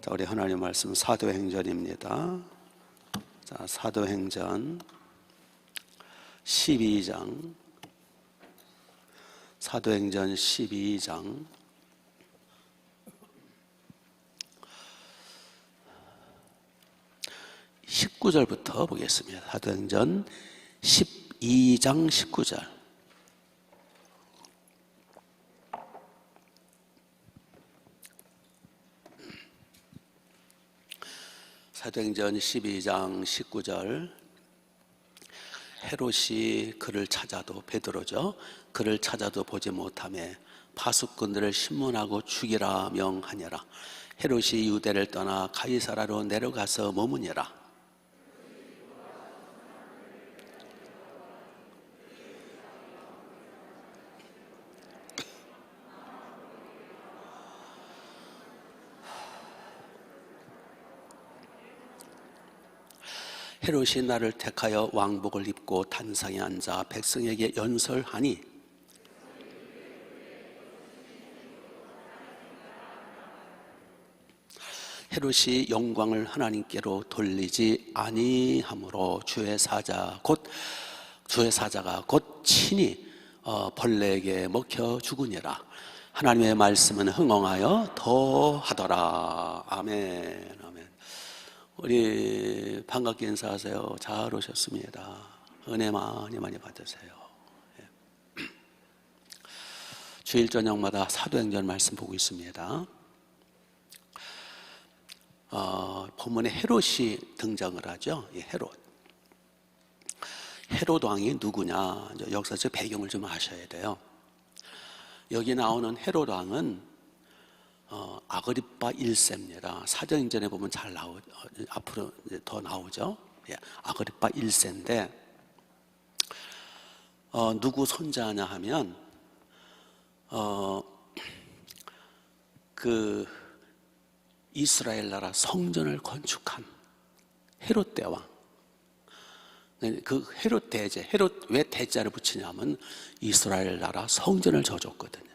자, 우리 하나님 말씀 사도행전입니다. 자, 사도행전 12장. 사도행전 12장 19절부터 보겠습니다. 사도행전 12장 19절. 사도행전 12장 19절. 헤롯이 그를 찾아도, 베드로죠, 그를 찾아도 보지 못하며 파수꾼들을 신문하고 죽이라 명하니라. 헤롯이 유대를 떠나 가이사라로 내려가서 머무니라. 헤롯이 나를 택하여 왕복을 입고 단상에 앉아 백성에게 연설하니 헤롯이 영광을 하나님께로 돌리지 아니하므로 주의 사자가 곧 친히 벌레에게 먹혀 죽으니라. 하나님의 말씀은 흥엉하여 더하더라. 아멘. 우리 반갑게 인사하세요. 잘 오셨습니다. 은혜 많이 받으세요. 주일 저녁마다 사도행전 말씀 보고 있습니다. 본문에 헤롯이 등장을 하죠. 헤롯 왕이 누구냐, 역사적 배경을 좀 아셔야 돼요. 여기 나오는 헤롯 왕은 아그리빠 1세입니다. 사도행전에 보면 잘 앞으로 더 나오죠. 아그리빠 1세인데 누구 손자냐 하면 그 이스라엘 나라 성전을 건축한 헤롯 대왕. 그 헤롯 대제, 헤롯 왜 대자를 붙이냐면 이스라엘 나라 성전을 져줬거든요.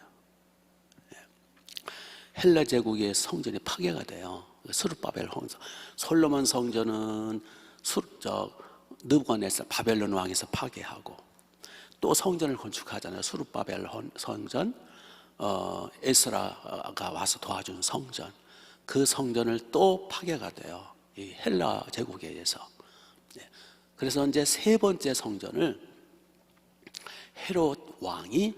헬라 제국의 성전이 파괴가 돼요. 스룹바벨 성전. 솔로몬 성전은 느부갓네살 바벨론 왕에서 파괴하고, 또 성전을 건축하잖아요. 스룹바벨 성전, 에스라가 와서 도와준 성전. 그 성전을 또 파괴가 돼요. 이 헬라 제국에 의해서. 그래서 이제 세 번째 성전을 헤롯 왕이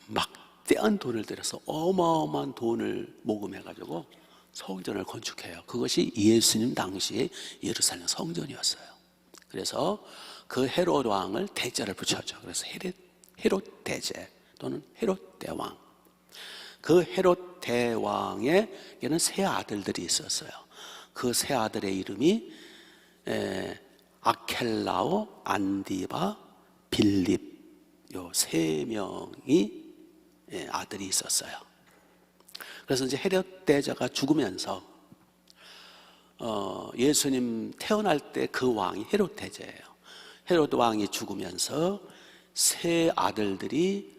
막대한 돈을 들여서 어마어마한 돈을 모금해가지고 성전을 건축해요. 그것이 예수님 당시의 예루살렘 성전이었어요. 그래서 그 헤롯 왕을 대자를 붙였죠. 그래서 헤롯 대제 또는 헤롯 대왕. 그 헤롯 대왕에게는 세 아들들이 있었어요. 그 세 아들의 이름이 아켈라오, 안디바, 빌립, 요 세 명이 아들이 있었어요. 그래서 이제 헤롯 대제가 죽으면서 예수님 태어날 때 그 왕이 헤롯 대제예요. 헤롯 왕이 죽으면서 세 아들들이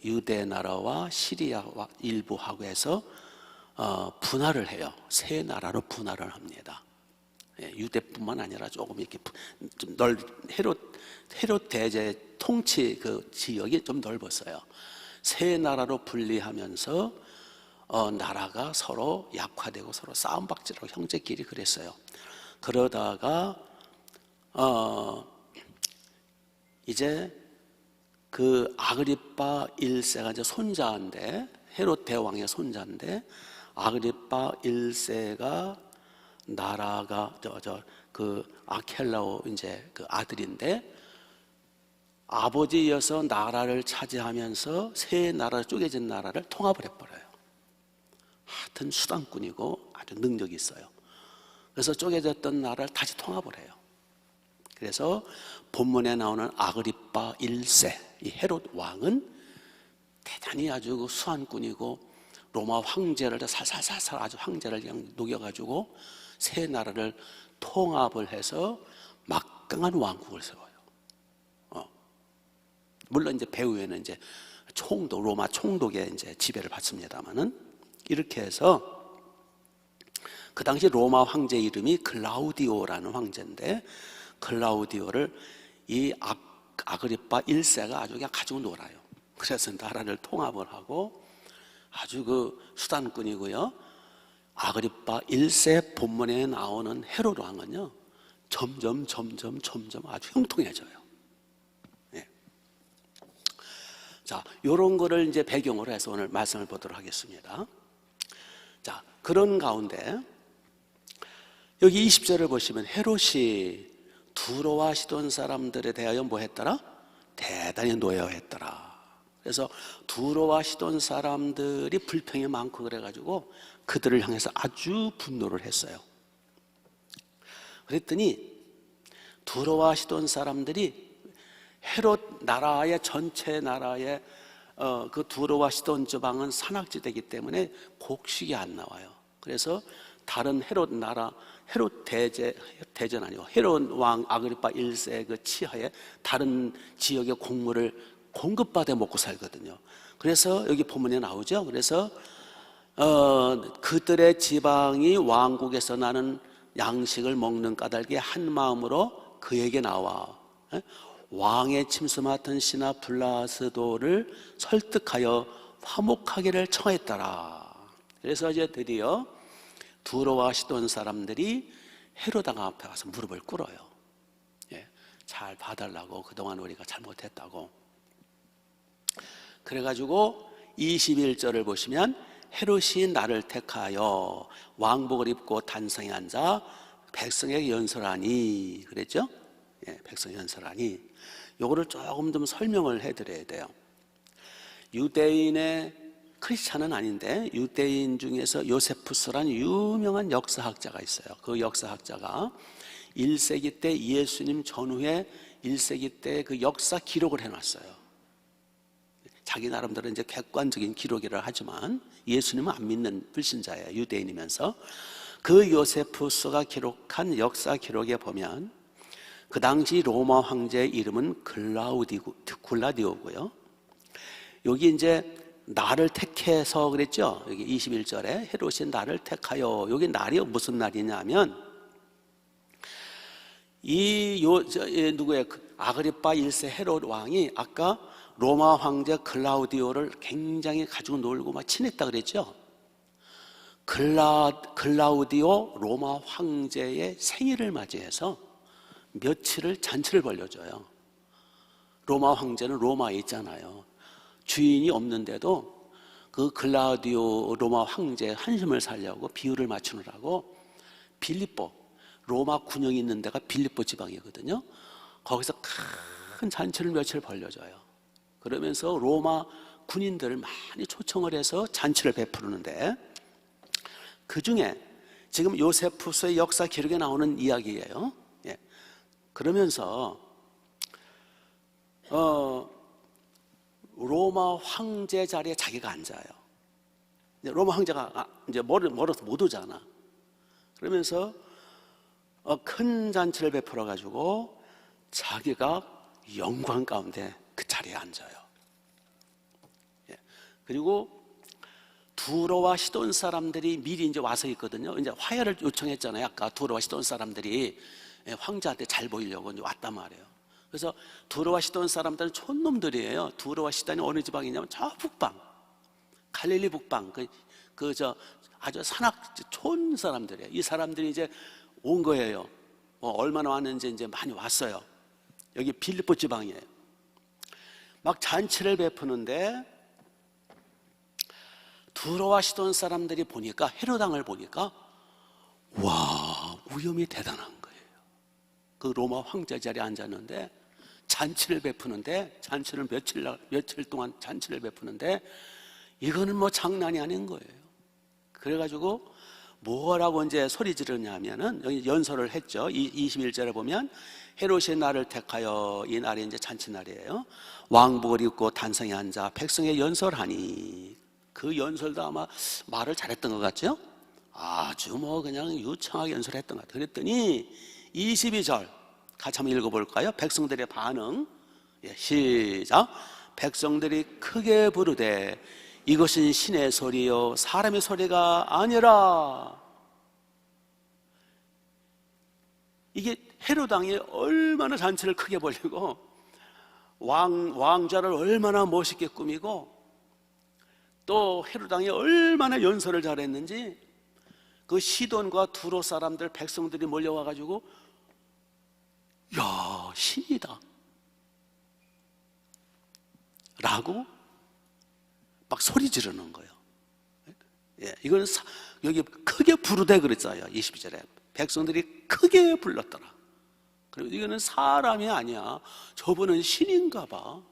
유대 나라와 시리아와 일부하고 해서 분할을 해요. 세 나라로 분할을 합니다. 유대뿐만 아니라 조금 이렇게 좀 헤롯 대제 통치 그 지역이 좀 넓었어요. 세 나라로 분리하면서 나라가 서로 약화되고 서로 싸움박질하고 형제끼리 그랬어요. 그러다가 이제 그 아그리빠 1세가 이제 손자인데, 헤롯 대왕의 손자인데, 아그리빠 1세가 나라가 그 아켈라오 이제 그 아들인데, 아버지여서 나라를 차지하면서 세 나라 쪼개진 나라를 통합을 해버려요. 하여튼 수단꾼이고 아주 능력이 있어요. 그래서 쪼개졌던 나라를 다시 통합을 해요. 그래서 본문에 나오는 아그리빠 1세 이 헤롯 왕은 대단히 아주 수완꾼이고 로마 황제를 살살살살 아주 황제를 그냥 녹여가지고 세 나라를 통합을 해서 막강한 왕국을 세워요. 물론 이제 배후에는 이제 로마 총독의 이제 지배를 받습니다만은, 이렇게 해서 그 당시 로마 황제 이름이 클라우디오라는 황제인데, 클라우디오를 이 아그리파 1세가 아주 그냥 가지고 놀아요. 그래서 나라를 통합을 하고 아주 그 수단꾼이고요. 아그리파 1세 본문에 나오는 헤롯 왕은요, 점점 아주 형통해져요. 예. 자, 요런 거를 이제 배경으로 해서 오늘 말씀을 보도록 하겠습니다. 자, 그런 가운데 여기 20절을 보시면 헤롯이 두로와 시돈 사람들에 대하여 뭐 했더라? 대단히 노여했더라. 그래서 두로와 시돈 사람들이 불평이 많고 그래가지고 그들을 향해서 아주 분노를 했어요. 그랬더니 두로와 시돈 사람들이 헤롯 나라의 전체 나라의 그 두로와 시돈 지방은 산악지대이기 때문에 곡식이 안 나와요. 그래서 다른 헤롯 나라, 헤롯 대전 아니고 헤롯 왕 아그리파 1세 그 치하에 다른 지역의 곡물을 공급받아 먹고 살거든요. 그래서 여기 본문에 나오죠. 그래서 그들의 지방이 왕국에서 나는 양식을 먹는 까닭에 한 마음으로 그에게 나와 왕의 침수 맡은 신하 블라스도를 설득하여 화목하기를 청했더라. 그래서 이제 드디어 두로와 시돈 사람들이 헤롯 왕 앞에 가서 무릎을 꿇어요. 예, 잘 봐달라고, 그동안 우리가 잘못했다고. 그래가지고 21절을 보시면 헤롯이 나를 택하여 왕복을 입고 단상에 앉아 백성에게 연설하니, 그랬죠? 예, 백성 연설하니. 요거를 조금 좀 설명을 해드려야 돼요. 유대인의 크리스찬은 아닌데 유대인 중에서 요세푸스라는 유명한 역사학자가 있어요. 그 역사학자가 1세기 때 예수님 전후에 1세기 때 그 역사 기록을 해놨어요. 자기 나름대로 이제 객관적인 기록이라 하지만 예수님은 안 믿는 불신자예요. 유대인이면서. 그 요세푸스가 기록한 역사 기록에 보면 그 당시 로마 황제의 이름은 글라디오고요. 여기 이제 나를 택해서 그랬죠. 여기 21절에 헤롯이 나를 택하여, 여기 날이 무슨 날이냐면 누구의 아그리파 1세 헤롯 왕이 아까 로마 황제 클라우디오를 굉장히 가지고 놀고 막 친했다 그랬죠. 클라우디오 로마 황제의 생일을 맞이해서 며칠을 잔치를 벌려줘요. 로마 황제는 로마에 있잖아요. 주인이 없는데도 그 클라우디오 로마 황제 한심을 살려고 비율을 맞추느라고 빌립보, 로마 군영이 있는 데가 빌립보 지방이거든요. 거기서 큰 잔치를 며칠 벌려줘요. 그러면서 로마 군인들을 많이 초청을 해서 잔치를 베푸는데, 그 중에 지금 요세푸스의 역사 기록에 나오는 이야기예요. 예. 그러면서 로마 황제 자리에 자기가 앉아요. 로마 황제가 이제 멀어서 못 오잖아. 그러면서 큰 잔치를 베풀어 가지고 자기가 영광 가운데 그 자리에 앉아요. 예. 그리고 두로와 시돈 사람들이 미리 이제 와서 있거든요. 이제 화해를 요청했잖아요. 아까 두로와 시돈 사람들이 황제한테 잘 보이려고 이제 왔단 말이에요. 그래서 두로와 시돈 사람들은 촌놈들이에요. 두로와 시돈이 어느 지방이냐면 저 북방, 갈릴리 북방, 아주 촌 사람들이에요. 이 사람들이 이제 온 거예요. 얼마나 왔는지 이제 많이 왔어요. 여기 빌립보 지방이에요. 막 잔치를 베푸는데 두로와 시돈 사람들이 보니까, 헤롯 왕을 보니까 와, 위험이 대단한 거예요. 그 로마 황제 자리에 앉았는데 잔치를 베푸는데, 잔치를 며칠 동안 잔치를 베푸는데 이거는 뭐 장난이 아닌 거예요. 그래가지고 뭐라고 이제 소리 지르냐면은, 여기 연설을 했죠. 21절에 보면 헤롯이 나를 택하여, 이 날이 이제 잔치날이에요. 왕복을 입고 단상에 앉아 백성에 연설하니. 그 연설도 아마 말을 잘했던 것 같죠? 아주 뭐 그냥 유창하게 연설했던 것 같아요. 그랬더니 22절 같이 한번 읽어볼까요? 백성들의 반응. 예, 시작. 백성들이 크게 부르되 이것은 신의 소리요 사람의 소리가 아니라. 이게 헤롯 왕이 얼마나 잔치를 크게 벌리고 왕자를 얼마나 멋있게 꾸미고 또 헤롯 왕이 얼마나 연설을 잘했는지 그 시돈과 두로 사람들 백성들이 몰려와 가지고 야, 신이다 라고 막 소리 지르는 거예요. 예, 이건 여기 크게 부르되 그랬어요. 22절에 백성들이 크게 불렀더라. 그리고 이거는 사람이 아니야, 저분은 신인가 봐.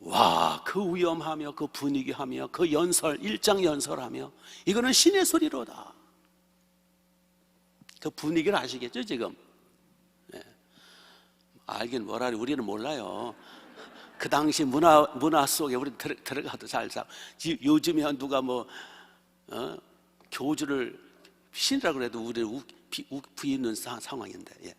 와, 그 위엄하며 그 분위기하며 그 연설, 일장 연설하며 이거는 신의 소리로다. 그 분위기를 아시겠죠 지금? 예. 알긴 뭐라, 우리는 몰라요. 그 당시 문화 속에 우리 들어가도 잘 살. 요즘에 누가 교주를 신이라고 해도 우리를 부인는 상황인데. 예.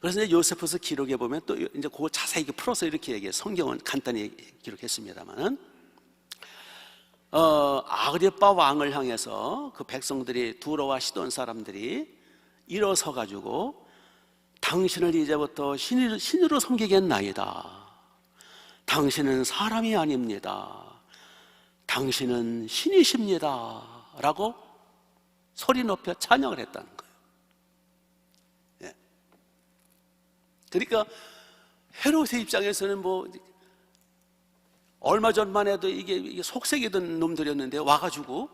그래서 이제 요세푸스 기록에 보면 또 이제 그거 자세히 풀어서 이렇게 얘기해. 성경은 간단히 기록했습니다만은 아그리빠 왕을 향해서 그 백성들이, 두로와 시돈 사람들이 일어서 가지고 당신을 이제부터 신으로 섬기겠나이다. 당신은 사람이 아닙니다. 당신은 신이십니다. 라고 소리 높여 찬양을 했다는 거예요. 예. 그러니까 헤롯의 입장에서는 얼마 전만 해도 이게 속색이던 놈들이었는데 와가지고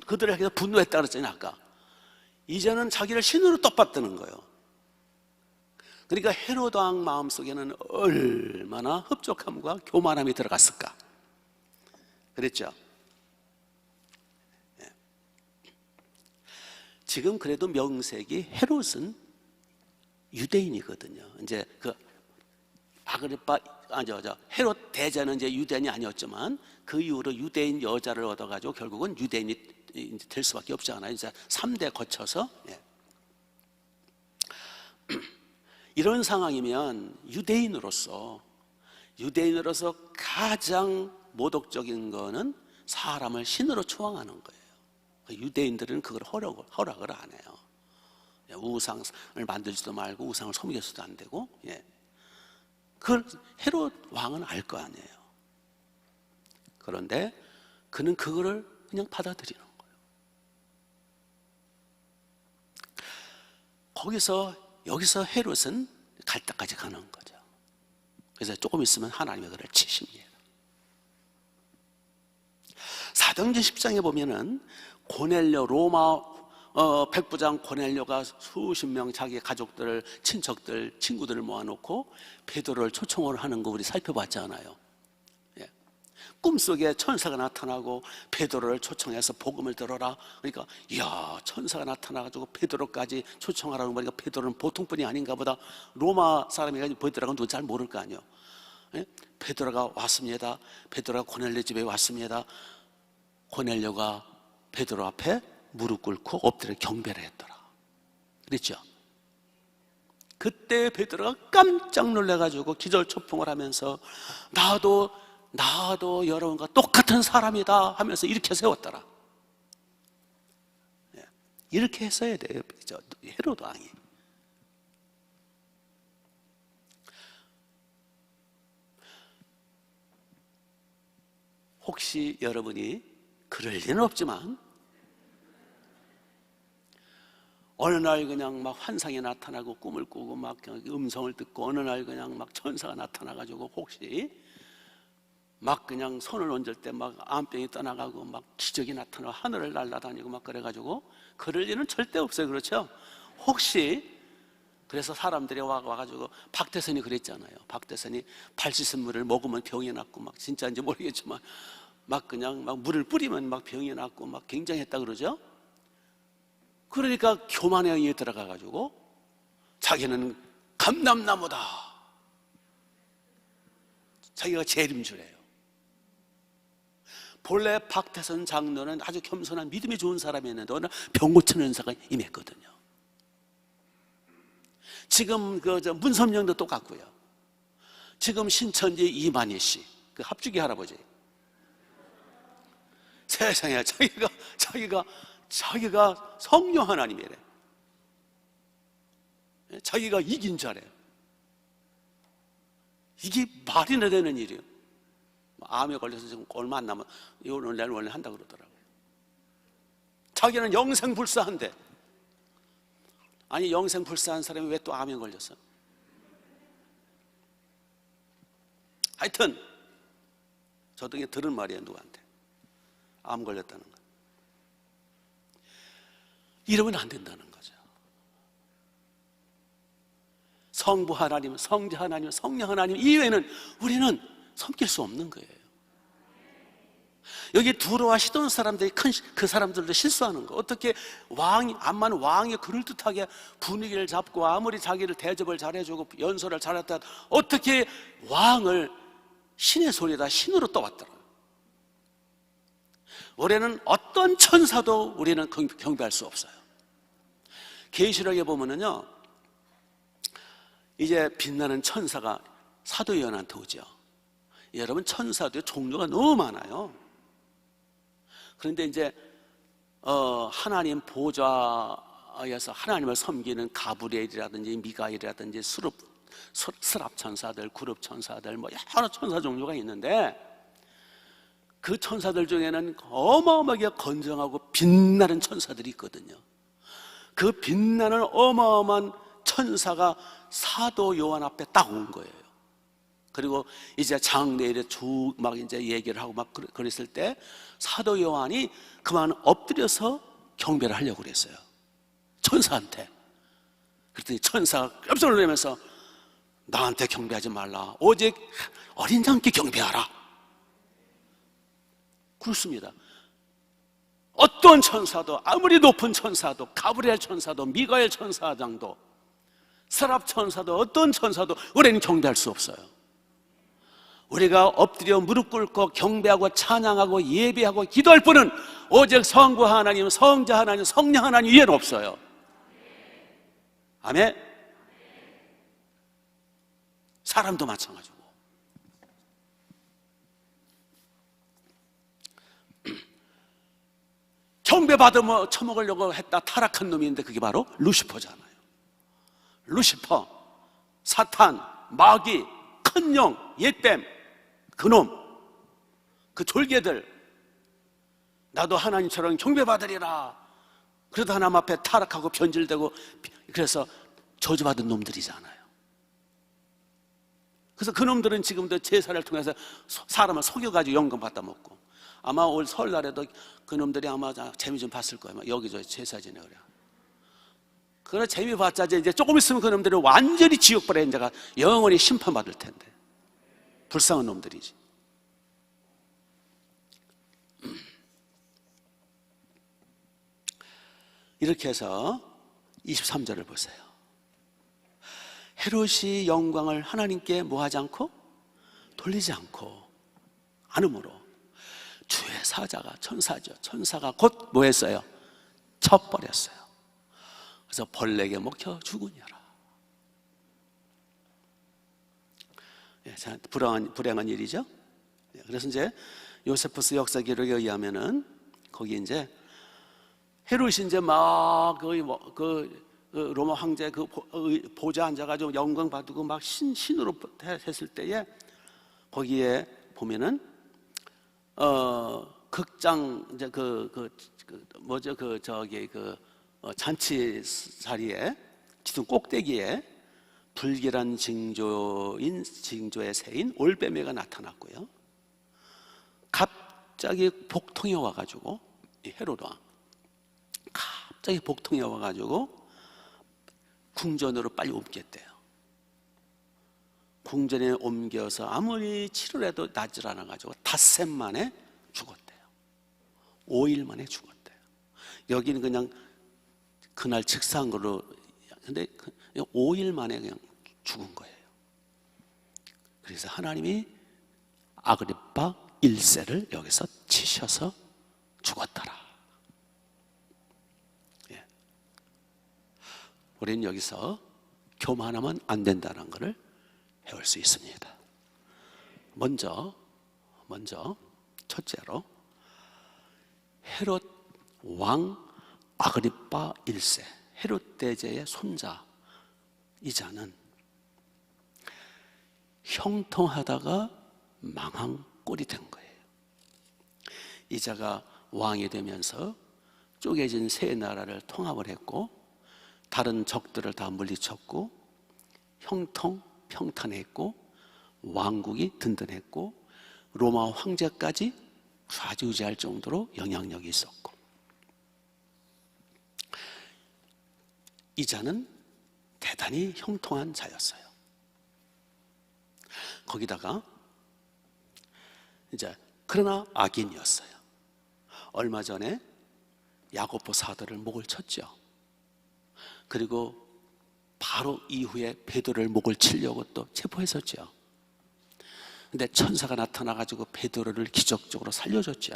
그들을 향해서 분노했다 그랬잖아요 아까. 이제는 자기를 신으로 떡받드는 거예요. 그러니까 헤롯 왕 마음속에는 얼마나 흡족함과 교만함이 들어갔을까. 그랬죠. 예. 지금 그래도 명색이 헤롯은 유대인이거든요. 이제 그 아그리빠 헤롯 대제는 이제 유대인이 아니었지만 그 이후로 유대인 여자를 얻어가지고 결국은 유대인이 될 수밖에 없잖아요. 이제 3대 거쳐서. 예. 이런 상황이면 유대인으로서 가장 모독적인 거는 사람을 신으로 추앙하는 거예요. 유대인들은 그걸 허락을 안 해요. 우상을 만들지도 말고 우상을 섬겨서도 안 되고. 예. 그걸 헤롯 왕은 알 거 아니에요. 그런데 그는 그거를 그냥 받아들이는 거예요. 여기서 헤롯은 갈 때까지 가는 거죠. 그래서 조금 있으면 하나님의 그를 치십니다. 사도행전 10장에 보면은 고넬료, 로마 백부장 고넬료가 수십 명 자기 가족들, 친척들, 친구들을 모아놓고 베드로를 초청을 하는 거 우리 살펴봤잖아요. 예. 꿈속에 천사가 나타나고 베드로를 초청해서 복음을 들어라. 그러니까 이야, 천사가 나타나가지고 베드로까지 초청하라고 하니까 베드로는 보통 분이 아닌가 보다. 로마 사람이가지고 베드로가 누군지 잘 모를 거 아니에요. 예? 베드로가 왔습니다. 베드로가 고넬료 집에 왔습니다. 고넬료가 베드로 앞에 무릎 꿇고 엎드려 경배를 했더라. 그랬죠? 그때 베드로가 깜짝 놀라가지고 기절초풍을 하면서 나도 여러분과 똑같은 사람이다 하면서 이렇게 세웠더라. 이렇게 했어야 돼요, 헤롯 왕이. 혹시 여러분이 그럴 리는 없지만 어느 날 그냥 막 환상이 나타나고 꿈을 꾸고 막 음성을 듣고 어느 날 그냥 막 천사가 나타나가지고 혹시 막 그냥 손을 얹을 때 막 암병이 떠나가고 막 기적이 나타나고 하늘을 날아다니고 막 그래가지고 그럴 리는 절대 없어요. 그렇죠? 혹시 그래서 사람들이 와가지고 박대선이 그랬잖아요. 박대선이 발 씻은 물을 먹으면 병이 낫고 막 진짜인지 모르겠지만 막 그냥 막 물을 뿌리면 막 병이 낫고 막 굉장했다 그러죠. 그러니까 교만의 영이 들어가가지고 자기는 감람나무다. 자기가 재림주래요. 본래 박태선 장로는 아주 겸손한 믿음이 좋은 사람이었는데 어느 병 고치는 은사가 임했거든요. 지금 문섬영도 똑같고요. 지금 신천지 이만희 씨, 그 합주기 할아버지. 세상에 자기가 자기가 성령 하나님이래. 자기가 이긴 자래. 이게 말이나 되는 일이에요. 암에 걸려서 지금 얼마 안 남아 오늘 내일 원래 한다 그러더라고요. 자기는 영생불사한데, 아니 영생불사한 사람이 왜 또 암에 걸렸어? 하여튼 저도 이게 들은 말이에요. 누구한테 암 걸렸다는 거. 이러면 안 된다는 거죠. 성부 하나님, 성자 하나님, 성령 하나님 이외에는 우리는 섬길 수 없는 거예요. 여기 두로와 시돈 사람들이 그 사람들도 실수하는 거. 어떻게 암만 왕이 그럴듯하게 분위기를 잡고 아무리 자기를 대접을 잘해주고 연설을 잘했다, 어떻게 왕을 신의 소리다 신으로 떠왔더라. 올해는 어떤 천사도 우리는 경배할 수 없어요. 계시록에 보면은요, 이제 빛나는 천사가 사도 요한한테 오죠. 여러분, 천사도 종류가 너무 많아요. 그런데 이제 하나님 보좌에서 하나님을 섬기는 가브리엘이라든지 미가엘이라든지 스랍 천사들, 구룹 천사들, 뭐 여러 천사 종류가 있는데, 그 천사들 중에는 어마어마하게 건정하고 빛나는 천사들이 있거든요. 그 빛나는 어마어마한 천사가 사도 요한 앞에 딱 온 거예요. 그리고 이제 장례일에 쭉 막 이제 얘기를 하고 막 그랬을 때 사도 요한이 그만 엎드려서 경배를 하려고 그랬어요. 천사한테. 그랬더니 천사가 깜짝 놀라면서 나한테 경배하지 말라. 오직 어린 양께 경배하라. 그렇습니다. 어떤 천사도, 아무리 높은 천사도, 가브리엘 천사도, 미가엘 천사장도, 스랍 천사도, 어떤 천사도 우리는 경배할 수 없어요. 우리가 엎드려 무릎 꿇고 경배하고 찬양하고 예배하고 기도할 분은 오직 성부 하나님, 성자 하나님, 성령 하나님 위에는 없어요. 아멘. 사람도 마찬가지고. 경배받으며 처먹으려고 했다 타락한 놈이 있는데 그게 바로 루시퍼잖아요. 루시퍼, 사탄, 마귀, 큰 영, 옛뱀, 그놈, 그 졸개들, 나도 하나님처럼 경배받으리라. 그러다 하나님 앞에 타락하고 변질되고, 그래서 저주받은 놈들이잖아요. 그래서 그 놈들은 지금도 제사를 통해서 사람을 속여가지고 연금 받다 먹고, 아마 올 설날에도 그 놈들이 아마 재미 좀 봤을 거예요. 여기저기 제사 지내고 그래. 그러나 재미 봤자 이제 조금 있으면 그 놈들은 완전히 지옥불에 이제가 영원히 심판받을 텐데. 불쌍한 놈들이지. 이렇게 해서 23절을 보세요. 헤롯이 영광을 하나님께 뭐하지 않고 돌리지 않고 않으므로 주의 사자가, 천사죠, 천사가 곧 뭐했어요? 쳐버렸어요. 그래서 벌레에게 먹혀 죽으니라. 불행한 일이죠. 그래서 이제 요세푸스 역사 기록에 의하면은 거기 이제 헤롯이 이제 막 로마 황제 그 보좌 앉아가지고 영광 받고 막 신으로 했을 때에 거기에 보면은 극장 이제 잔치 자리에 기둥 꼭대기에 불길한 징조의 새인 올빼미가 나타났고요. 갑자기 복통이 와가지고 헤롯 왕 갑자기 복통이 와가지고 궁전으로 빨리 옮겼대요. 궁전에 옮겨서 아무리 치료를 해도 낫질 않아가지고 닷새 만에 죽었대요. 5일 만에 죽었대요. 여기는 그냥 그날 즉사한 걸로, 근데 5일 만에 그냥 죽은 거예요. 그래서 하나님이 아그리파 1세를 여기서 치셔서 죽었더라. 예. 우리는 여기서 교만하면 안 된다는 것을 배울 수 있습니다. 먼저 첫째로 헤롯 왕 아그리빠 1세 헤롯 대제의 손자 이자는 형통하다가 망한 꼴이 된 거예요. 이자가 왕이 되면서 쪼개진 세 나라를 통합을 했고 다른 적들을 다 물리쳤고 평탄했고 왕국이 든든했고 로마 황제까지 좌지우지할 정도로 영향력이 있었고, 이자는 대단히 형통한 자였어요. 거기다가 이제 그러나 악인이었어요. 얼마 전에 야고보 사도를 목을 쳤죠. 그리고 바로 이후에 베드로를 목을 치려고 또 체포했었죠. 근데 천사가 나타나가지고 베드로를 기적적으로 살려줬죠.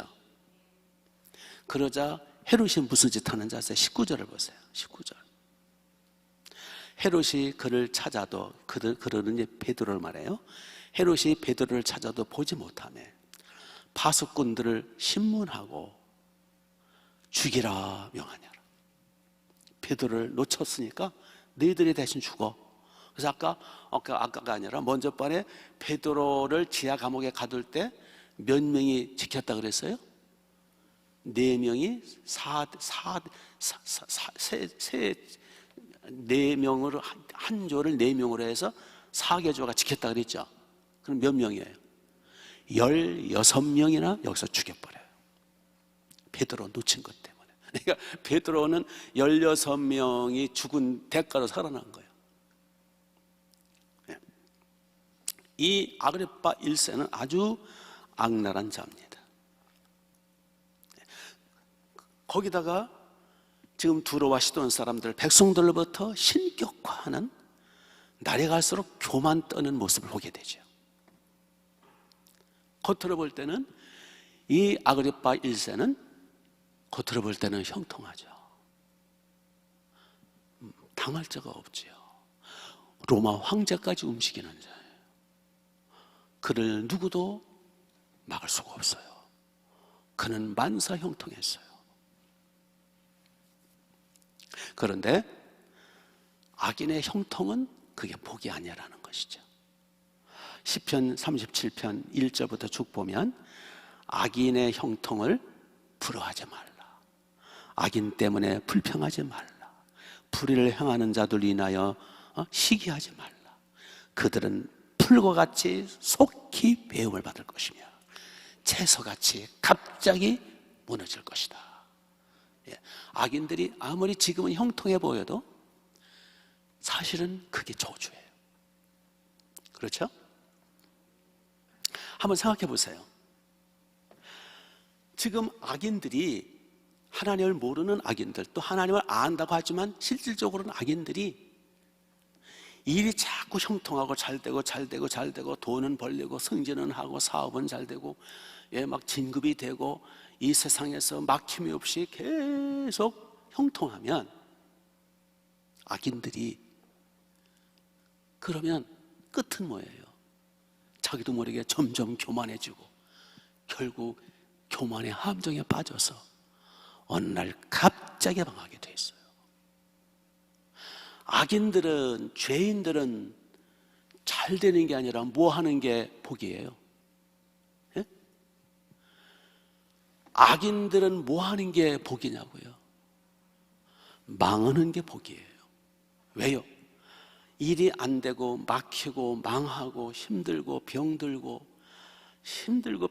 그러자 헤롯이 무슨 짓 하는지 아세요? 19절을 보세요. 19절. 헤롯이 그를 찾아도, 그러는 이제 베드로를 말해요. 헤롯이 베드로를 찾아도 보지 못하며 파수꾼들을 신문하고 죽이라 명하냐라. 베드로를 놓쳤으니까 너희들이 대신 죽어. 그래서 아까가 아니라 먼저 번에 베드로를 지하 감옥에 가둘 때 몇 명이 지켰다 그랬어요? 4명이 4명으로 한 조를 4명으로 해서 4개조가 지켰다 그랬죠. 그럼 몇 명이에요? 16명이나 여기서 죽여버려요. 베드로 놓친 것 때문에. 그러니까 베드로는 16명이 죽은 대가로 살아난 거예요. 이 아그리빠 1세는 아주 악랄한 자입니다. 거기다가 지금 두로와 시돈 사람들, 백성들로부터 신격화하는, 날이 갈수록 교만 떠는 모습을 보게 되죠. 겉으로 볼 때는 이 아그리빠 1세는 겉으로 볼 때는 형통하죠. 당할 자가 없지요. 로마 황제까지 움직이는 자예요. 그를 누구도 막을 수가 없어요. 그는 만사 형통했어요. 그런데 악인의 형통은 그게 복이 아니라는 것이죠. 시편 37편 1절부터 쭉 보면 악인의 형통을 부러워하지 말라. 악인 때문에 불평하지 말라. 불의를 행하는 자들 인하여 시기하지 말라. 그들은 풀과 같이 속히 배움을 받을 것이며 채소같이 갑자기 무너질 것이다. 악인들이 아무리 지금은 형통해 보여도 사실은 그게 저주예요. 그렇죠? 한번 생각해 보세요. 지금 악인들이, 하나님을 모르는 악인들, 또 하나님을 안다고 하지만 실질적으로는 악인들이 일이 자꾸 형통하고 잘되고 돈은 벌리고 승진은 하고 사업은 잘되고 막 진급이 되고 이 세상에서 막힘이 없이 계속 형통하면, 악인들이 그러면 끝은 뭐예요? 자기도 모르게 점점 교만해지고 결국 교만의 함정에 빠져서 어느 날 갑자기 망하게 돼 있어요. 악인들은, 죄인들은 잘 되는 게 아니라 뭐 하는 게 복이에요? 예? 악인들은 뭐 하는 게 복이냐고요? 망하는 게 복이에요. 왜요? 일이 안 되고 막히고 망하고 힘들고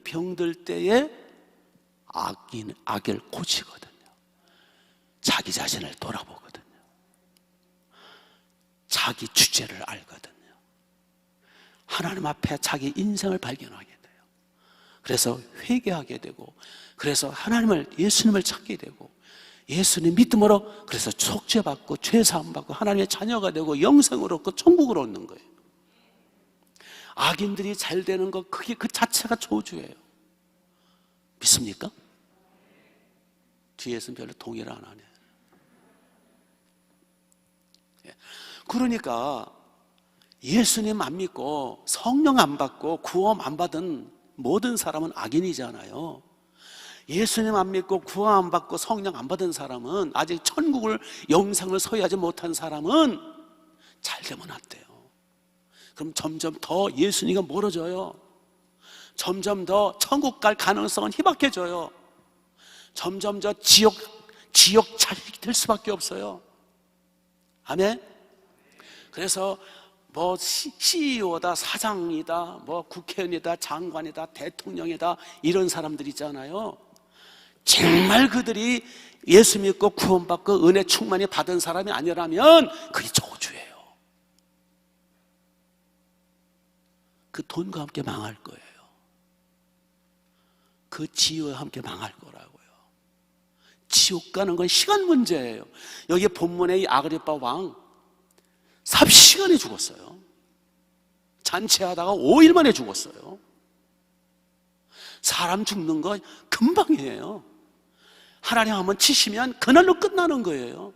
병들 때에 악을 고치거든요. 자기 자신을 돌아보거든요. 자기 주제를 알거든요. 하나님 앞에 자기 인생을 발견하게 돼요. 그래서 회개하게 되고, 그래서 예수님을 찾게 되고, 예수님 믿음으로 그래서 속죄받고 죄사함 받고 하나님의 자녀가 되고 영생을 얻고 천국을 얻는 거예요. 악인들이 잘 되는 거, 그게 그 자체가 저주예요. 믿습니까? 뒤에서는 별로 동의를 안 하네. 그러니까 예수님 안 믿고 성령 안 받고 구원 안 받은 모든 사람은 악인이잖아요. 예수님 안 믿고 구원 안 받고 성령 안 받은 사람은, 아직 천국을 영생을 소유하지 못한 사람은 잘 되면 안 돼요. 그럼 점점 더 예수님과 멀어져요. 점점 더 천국 갈 가능성은 희박해져요. 점점 더 지옥 자식이 될 수밖에 없어요. 아멘. 그래서 뭐 CEO다, 사장이다, 뭐 국회의원이다, 장관이다, 대통령이다, 이런 사람들 있잖아요. 정말 그들이 예수 믿고 구원받고 은혜 충만히 받은 사람이 아니라면 그게 저주예요. 그 돈과 함께 망할 거예요. 그 지혜와 함께 망할 거라고요. 지옥 가는 건 시간 문제예요. 여기 본문에 이 아그리빠 왕 삽시간에 죽었어요. 잔치하다가 5일 만에 죽었어요. 사람 죽는 거 금방이에요. 하나님 한번 치시면 그날로 끝나는 거예요.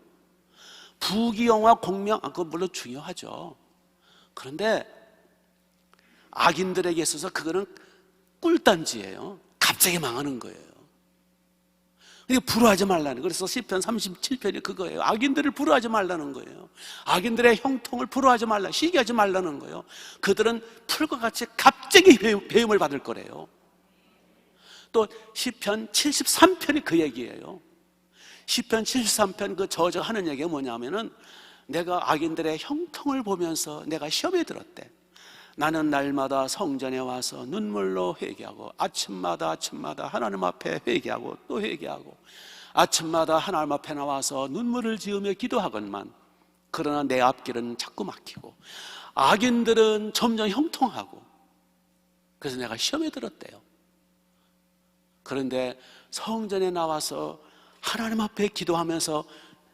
부귀영화 공명, 그건 물론 중요하죠. 그런데 악인들에게 있어서 그거는 꿀단지예요. 갑자기 망하는 거예요. 부러워하지 말라는 거예요. 그래서 시편 37편이 그거예요. 악인들을 부러워하지 말라는 거예요. 악인들의 형통을 부러워하지 말라, 시기하지 말라는 거예요. 그들은 풀과 같이 갑자기 배움을 받을 거래요. 또 시편 73편이 그 얘기예요. 시편 73편 그 저자 하는 얘기가 뭐냐면은, 내가 악인들의 형통을 보면서 내가 시험에 들었대. 나는 날마다 성전에 와서 눈물로 회개하고, 아침마다 하나님 앞에 회개하고 또 회개하고, 아침마다 하나님 앞에 나와서 눈물을 지으며 기도하건만, 그러나 내 앞길은 자꾸 막히고 악인들은 점점 형통하고, 그래서 내가 시험에 들었대요. 그런데 성전에 나와서 하나님 앞에 기도하면서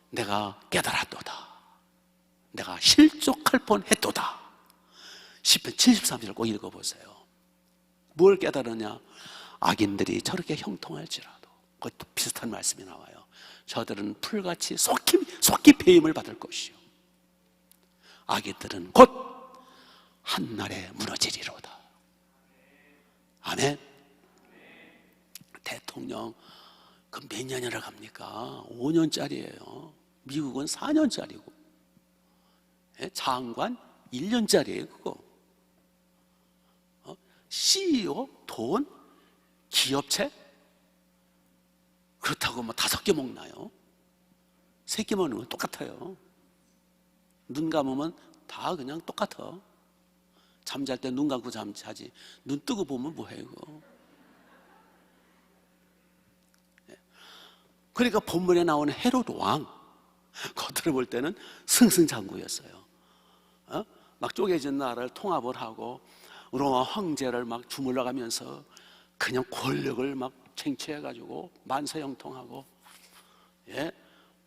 내가 깨달았도다, 내가 실족할 뻔했도다. 시편 73절을 꼭 읽어보세요. 뭘 깨달으냐? 악인들이 저렇게 형통할지라도, 그것도 비슷한 말씀이 나와요. 저들은 풀같이 속히 배임을 받을 것이요, 악인들은 곧 한날에 무너지리로다. 아멘. 대통령 그 몇 년이라 갑니까? 5년짜리예요. 미국은 4년짜리고, 장관 1년짜리예요. 그거 CEO, 돈, 기업체, 그렇다고 뭐 5개 먹나요? 3개 먹는 건 똑같아요. 눈 감으면 다 그냥 똑같아. 잠잘 때 눈 감고 잠자지, 눈 뜨고 보면 뭐해요 그거. 그러니까 본문에 나오는 헤로드 왕, 겉으로 볼 때는 승승장구였어요. 막 쪼개진 나라를 통합을 하고 로마 황제를 막 주물러가면서 그냥 권력을 막 쟁취해가지고 만사형통하고,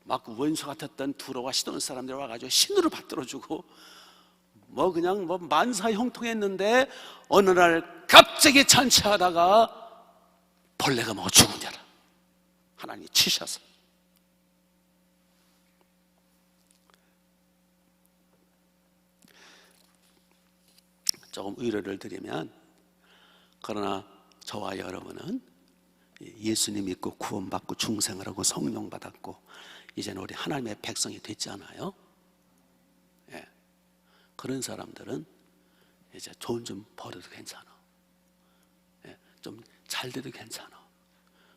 막 원수 같았던 두로와 시돈 사람들 와가지고 신으로 받들어주고, 뭐 그냥 뭐 만사형통했는데 어느 날 갑자기 잔치하다가 벌레가 먹어 죽은 자라 하나님이 치셔서. 조금 위로를 드리면, 그러나 저와 여러분은 예수님 믿고 구원받고 중생을 하고 성령 받았고 이제는 우리 하나님의 백성이 됐잖아요. 그런 사람들은 이제 돈 좀 벌어도 괜찮아, 좀 잘 돼도 괜찮아.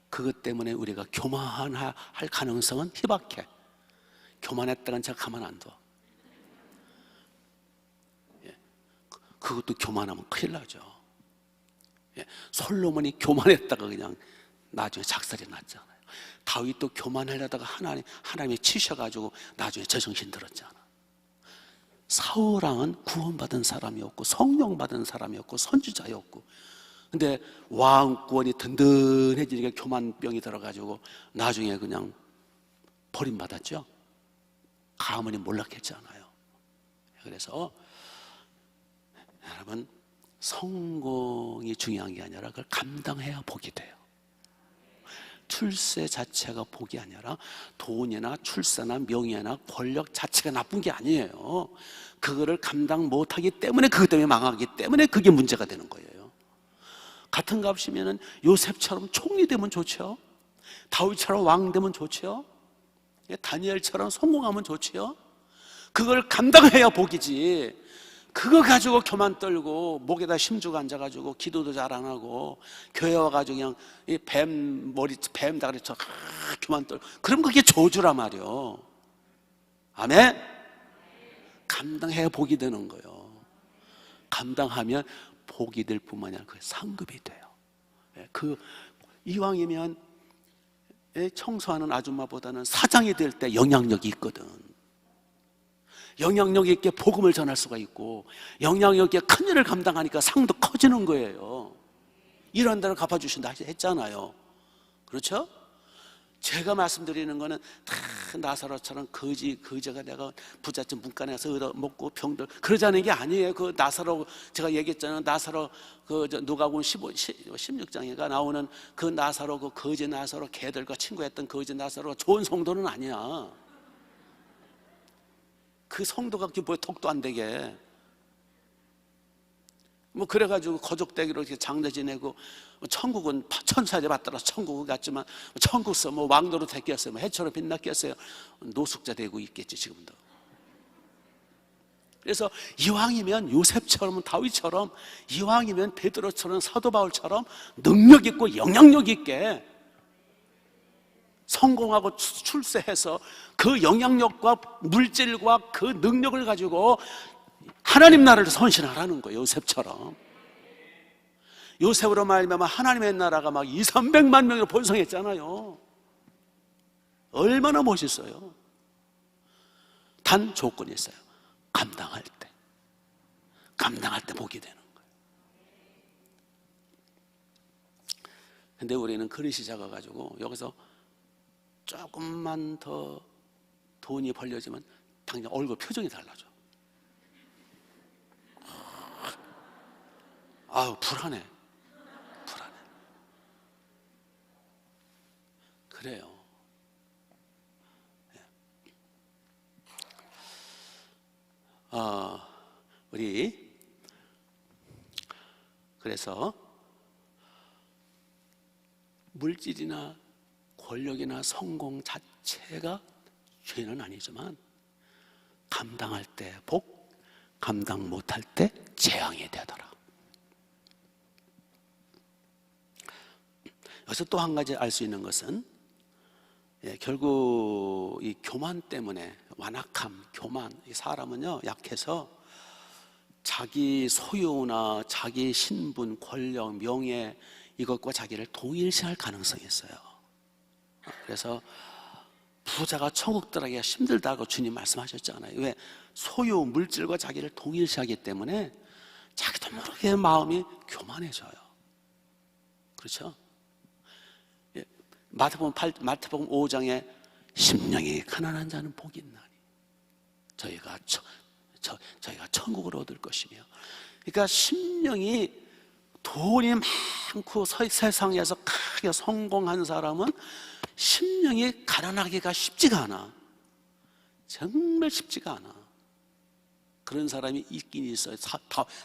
그것 때문에 우리가 교만할 가능성은 희박해. 교만했다는 자 가만 안 둬. 그것도 교만하면 큰일 나죠. 솔로몬이 교만했다가 그냥 나중에 작살이 났잖아요. 다윗도 교만하려다가 하나님이 치셔가지고 나중에 제정신 들었잖아. 사울왕은 구원받은 사람이었고 성령 받은 사람이었고 선지자였고, 근데 왕권이 든든해지니까 교만병이 들어가지고 나중에 그냥 버림받았죠. 가문이 몰락했잖아요. 그래서 여러분, 성공이 중요한 게 아니라 그걸 감당해야 복이 돼요. 출세 자체가 복이 아니라 돈이나 출세나 명예나 권력 자체가 나쁜 게 아니에요. 그거를 감당 못하기 때문에, 그것 때문에 망하기 때문에 그게 문제가 되는 거예요. 같은 값이면은 요셉처럼 총리 되면 좋죠. 다윗처럼 왕 되면 좋죠. 다니엘처럼 성공하면 좋죠. 그걸 감당해야 복이지. 그거 가지고 교만 떨고 목에다 심주고 앉아가지고 기도도 잘 안 하고 교회 와가지고 그냥 뱀 머리 뱀 다리 쳐 교만 떨고 그럼 그게 저주란 말이요. 아멘. 감당해야 복이 되는 거예요. 감당하면 복이 될 뿐만이 아니라 그 상급이 돼요. 그 이왕이면 청소하는 아줌마보다는 사장이 될 때 영향력이 있거든. 영향력 있게 복음을 전할 수가 있고 영향력 있게 큰 일을 감당하니까 상도 커지는 거예요. 일한 대로 갚아주신다 했잖아요. 그렇죠? 제가 말씀드리는 거는 다 나사로처럼 거지가 내가 부잣집 문간에서 얻어먹고 병들 그러자는 게 아니에요. 그 나사로 제가 얘기했잖아요. 나사로 그 누가복음 16장에가 나오는 그 나사로 그 거지 나사로 개들과 친구했던 거지 나사로가 좋은 성도는 아니야. 그 성도가 그게 뭐에 톡도 안 되게 뭐 그래가지고 거족대기로 이렇게 장례 지내고 천국은 천사제 받더라 천국을 갔지만 천국서 뭐 왕도로 됐겠어요. 뭐 해처럼 빛났겠어요. 노숙자 되고 있겠지 지금도. 그래서 이왕이면 요셉처럼 다윗처럼 이왕이면 베드로처럼 사도 바울처럼 능력 있고 영향력 있게 성공하고 출세해서 그 영향력과 물질과 그 능력을 가지고 하나님 나라를 선신하라는 거예요. 요셉처럼. 요셉으로 말미암아 하나님의 나라가 막 200~300만 명으로 번성했잖아요. 얼마나 멋있어요. 단 조건이 있어요. 감당할 때 복이 되는 거예요. 근데 우리는 그릇이 작아가지고 여기서 조금만 더 돈이 벌려지면 당장 얼굴 표정이 달라져. 아유 불안해. 그래요. 우리 그래서 물질이나 권력이나 성공 자체가 죄는 아니지만 감당할 때 복, 감당 못할 때 재앙이 되더라. 여기서 또 한 가지 알 수 있는 것은 결국 이 교만 때문에 완악함, 교만, 이 사람은요 약해서 자기 소유나 자기 신분, 권력, 명예 이것과 자기를 동일시할 가능성이 있어요. 그래서 부자가 천국 들어가기가 힘들다고 주님 말씀하셨잖아요. 왜? 소유, 물질과 자기를 동일시하기 때문에 자기도 모르게 마음이 교만해져요. 그렇죠? 마태복음 5장에 심령이 가난한 자는 복이 있나니 저희가 천국을 얻을 것이며, 그러니까 심령이 돈이 많고 세상에서 크게 성공한 사람은 심령이 가난하기가 쉽지가 않아. 정말 쉽지가 않아. 그런 사람이 있긴 있어요.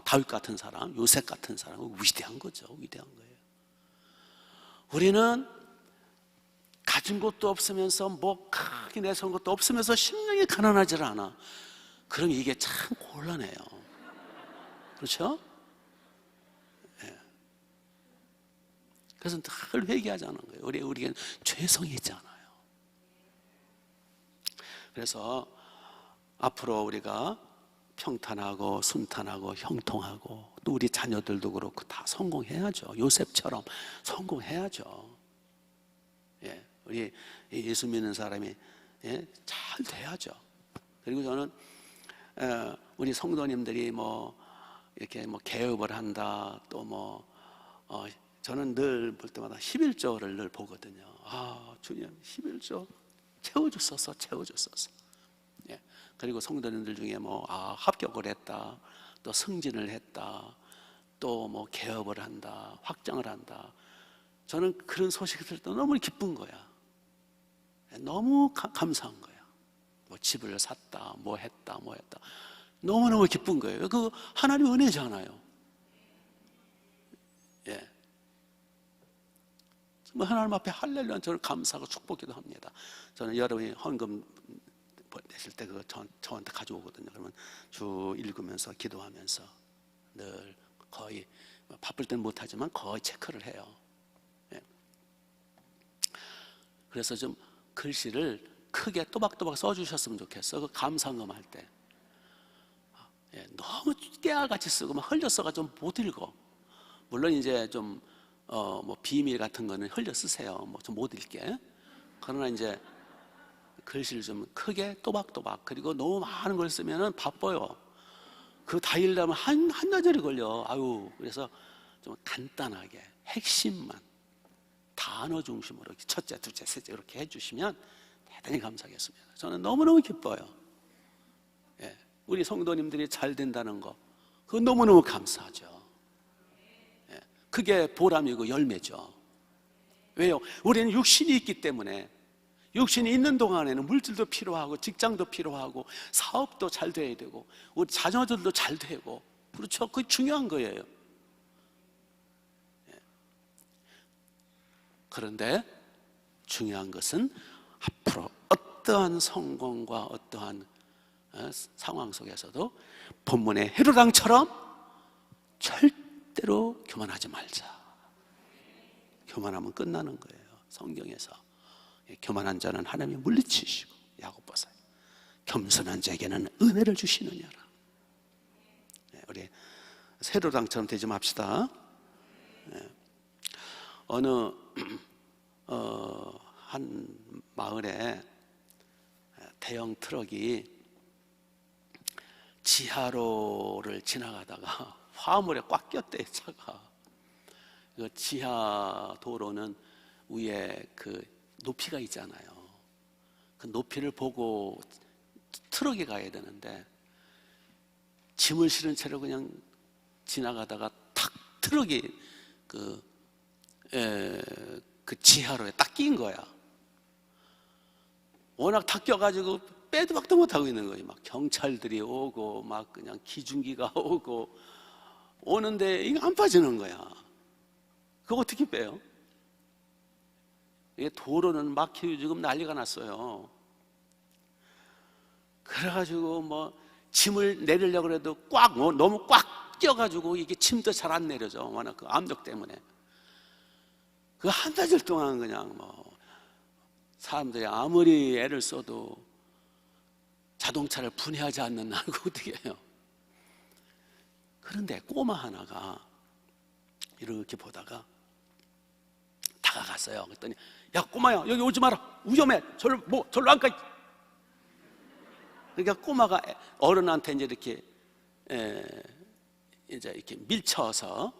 다윗 같은 사람, 요셉 같은 사람은 위대한 거죠. 위대한 거예요. 우리는 가진 것도 없으면서 뭐 크게 내세운 것도 없으면서 심령이 가난하지 않아. 그럼 이게 참 곤란해요. 그렇죠? 네. 그래서 늘 회개하자는 거예요. 우리에겐 죄성이 있잖아요. 그래서 앞으로 우리가 평탄하고 순탄하고 형통하고 또 우리 자녀들도 그렇고 다 성공해야죠. 요셉처럼 성공해야죠. 예, 우리 예수 믿는 사람이 잘 돼야죠. 그리고 저는 우리 성도님들이 뭐 이렇게 뭐 개업을 한다 또 저는 늘 볼 때마다 11조를 늘 보거든요. 아 주님 11조 채워줬었어. 예. 그리고 성도님들 중에 합격을 했다, 또 승진을 했다, 또 개업을 한다, 확장을 한다. 저는 그런 소식을 들을 때 너무 기쁜 거야. 너무 감사한 거야. 집을 샀다, 했다. 너무너무 기쁜 거예요. 그 하나님의 은혜잖아요. 예. 뭐 하나님 앞에 할렐루야 저를 감사하고 축복기도 합니다. 저는 여러분이 헌금 내실 때 그거 저한테 가져오거든요. 그러면 주 읽으면서 기도하면서 늘 거의 바쁠 때는 못하지만 거의 체크를 해요. 예. 그래서 좀 글씨를 크게 또박또박 써주셨으면 좋겠어. 그 감사헌금 할 때. 예, 너무 깨알같이 쓰고 막 흘려써가지고 못 읽어. 물론 이제 좀 뭐 비밀 같은 거는 흘려 쓰세요. 뭐 좀 못 읽게. 그러나 이제 글씨를 좀 크게 또박또박, 그리고 너무 많은 걸 쓰면은 바빠요. 그거 다 읽려면 한나절이 걸려. 아유, 그래서 좀 간단하게 핵심만 단어 중심으로 첫째, 둘째, 셋째 이렇게 해주시면 대단히 감사하겠습니다. 저는 너무너무 기뻐요. 예, 우리 성도님들이 잘 된다는 거, 그거 너무너무 감사하죠. 예, 그게 보람이고 열매죠. 왜요? 우리는 육신이 있기 때문에, 육신이 있는 동안에는 물질도 필요하고 직장도 필요하고 사업도 잘 돼야 되고 우리 자녀들도 잘 되고, 그렇죠? 그게 중요한 거예요. 예. 그런데 중요한 것은 앞으로 어떠한 성공과 어떠한 상황 속에서도 본문의 헤로당처럼 절대로 교만하지 말자. 교만하면 끝나는 거예요. 성경에서 교만한 자는 하나님이 물리치시고, 야고보서 겸손한 자에게는 은혜를 주시느냐라. 우리 헤로당처럼 되지 맙시다. 어느 한 마을에 대형 트럭이 지하로를 지나가다가 화물에 꽉 꼈대, 차가. 그 지하 도로는 위에 그 높이가 있잖아요. 그 높이를 보고 트럭이 가야 되는데 짐을 실은 채로 그냥 지나가다가 탁 트럭이 그 지하로에 딱 끼인 거야. 워낙 탁 껴가지고 빼도 박도 못하고 있는 거예요. 막 경찰들이 오고 막 그냥 기중기가 오고 오는데 이게 안 빠지는 거야. 그거 어떻게 빼요? 이게 도로는 막히고 지금 난리가 났어요. 그래가지고 뭐 짐을 내리려고 해도 꽉, 너무 꽉 껴가지고 이게 짐도 잘 안 내려져. 워낙 그 압력 때문에. 그 한나절 동안 그냥 뭐 사람들이 아무리 애를 써도 자동차를 분해하지 않는 날 그거 어떻게 해요? 그런데 꼬마 하나가 이렇게 보다가 다가갔어요. 그랬더니 야 꼬마야, 여기 오지 마라, 위험해, 절로 안 가. 그러니까 꼬마가 어른한테 이제 이렇게 밀쳐서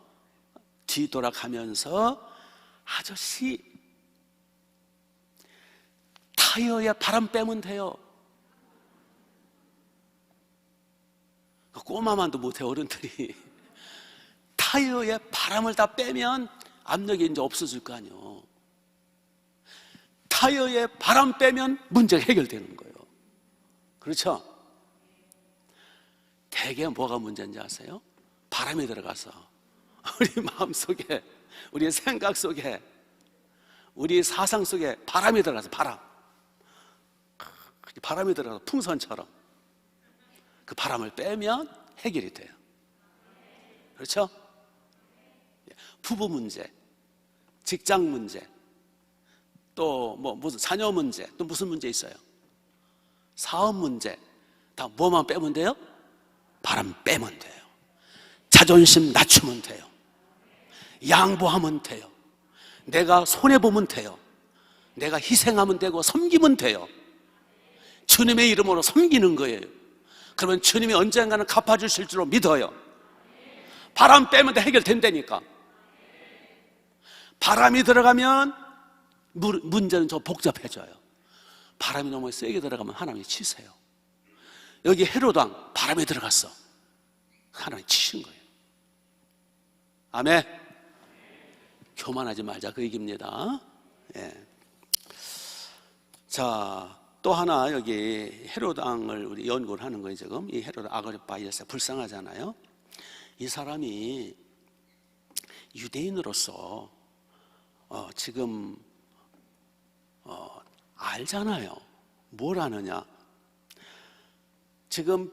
뒤돌아가면서 아저씨 타이어에 바람 빼면 돼요. 꼬마만도 못해, 어른들이. 타이어에 바람을 다 빼면 압력이 이제 없어질 거 아니에요. 타이어에 바람 빼면 문제가 해결되는 거예요. 그렇죠? 대개 뭐가 문제인지 아세요? 바람이 들어가서 우리 마음속에, 우리 생각 속에, 우리 사상 속에 바람이 들어가서 바람이 들어가서 풍선처럼 그 바람을 빼면 해결이 돼요. 그렇죠? 부부 문제, 직장 문제, 또 뭐 무슨 자녀 문제, 또 무슨 문제 있어요? 사업 문제, 다 뭐만 빼면 돼요? 바람 빼면 돼요. 자존심 낮추면 돼요. 양보하면 돼요. 내가 손해보면 돼요. 내가 희생하면 되고 섬기면 돼요. 주님의 이름으로 섬기는 거예요. 그러면 주님이 언젠가는 갚아주실 줄로 믿어요. 바람 빼면 다 해결된다니까. 바람이 들어가면 문제는 더 복잡해져요. 바람이 너무 세게 들어가면 하나님이 치세요. 여기 헤롯왕 바람이 들어갔어. 하나님이 치신 거예요. 아멘. 교만하지 말자, 그 얘기입니다. 예. 자, 또 하나 여기 헤롯왕을 우리 연구를 하는 거예요. 지금 이 헤롯 아그리파 1세 불쌍하잖아요. 이 사람이 유대인으로서 지금 알잖아요. 뭘 아느냐? 지금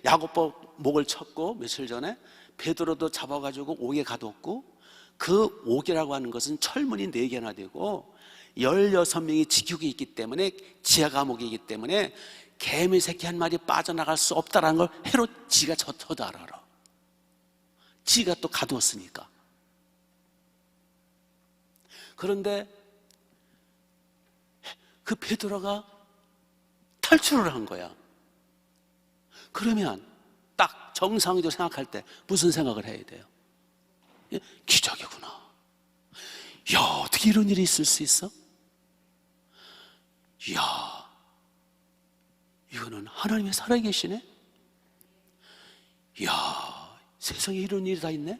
야고보 목을 쳤고 며칠 전에 베드로도 잡아가지고 옥에 가뒀고, 그 옥이라고 하는 것은 철문이 4개나 되고 16명이 지키고 있기 때문에, 지하 감옥이기 때문에 개미 새끼 한 마리 빠져나갈 수 없다라는 걸 헤롯 지가 저도 알아. 지가 또 가두었으니까. 그런데 그 베드로가 탈출을 한 거야. 그러면 딱 정상적으로 생각할 때 무슨 생각을 해야 돼요? 기적이구나. 야, 어떻게 이런 일이 있을 수 있어? 야, 이거는 하나님이 살아계시네? 야, 세상에 이런 일이 다 있네?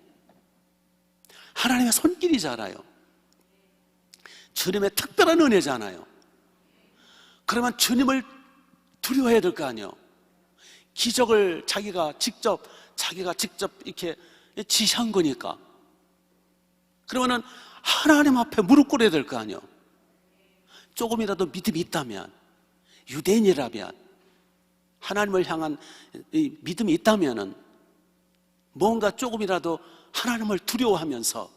하나님의 손길이잖아요. 주님의 특별한 은혜잖아요. 그러면 주님을 두려워해야 될 거 아니에요. 기적을 자기가 직접 이렇게 지시한 거니까. 그러면은 하나님 앞에 무릎 꿇어야 될 거 아니에요. 조금이라도 믿음이 있다면, 유대인이라면, 하나님을 향한 믿음이 있다면은 뭔가 조금이라도 하나님을 두려워하면서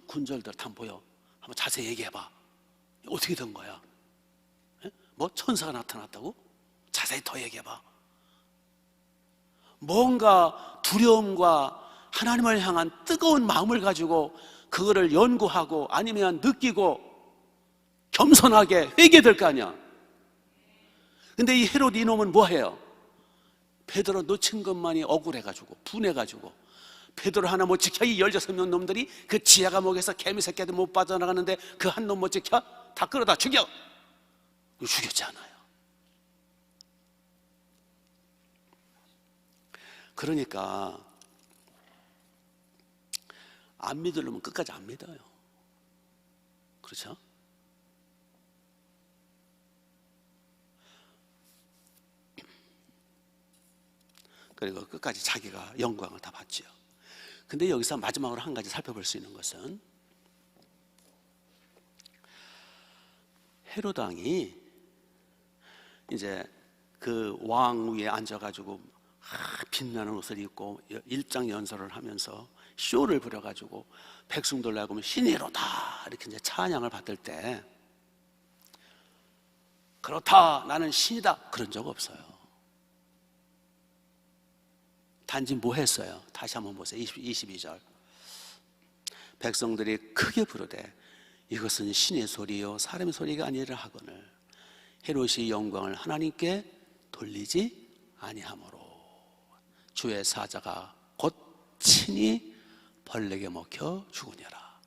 군절들 다 보여. 한번 자세히 얘기해봐. 어떻게 된 거야? 뭐 천사가 나타났다고? 자세히 더 얘기해봐. 뭔가 두려움과 하나님을 향한 뜨거운 마음을 가지고 그거를 연구하고 아니면 느끼고 겸손하게 회개될 거 아니야. 근데 이 헤롯 이놈은 뭐 해요? 베드로 놓친 것만이 억울해가지고 분해가지고 베드로 하나 못 지켜 이 16명 놈들이 그 지하 감옥에서 개미 새끼들 못 빠져나가는데 그 한 놈 못 지켜? 다 끌어다 죽여. 죽였잖아요. 그러니까 안 믿으려면 끝까지 안 믿어요. 그렇죠? 그리고 끝까지 자기가 영광을 다 받지요. 근데 여기서 마지막으로 한 가지 살펴볼 수 있는 것은, 헤롯 왕이 이제 그 왕 위에 앉아가지고 빛나는 옷을 입고 일장연설을 하면서 쇼를 부려가지고 백성들로 하여금 신이로다 이렇게 이제 찬양을 받을 때, 그렇다 나는 신이다 그런 적 없어요. 단지 뭐 했어요? 다시 한번 보세요. 22절. 백성들이 크게 부르되 이것은 신의 소리요 사람의 소리가 아니라 하거늘 헤롯이 영광을 하나님께 돌리지 아니하므로 주의 사자가 곧 친히 벌레에게 먹혀 죽으니라.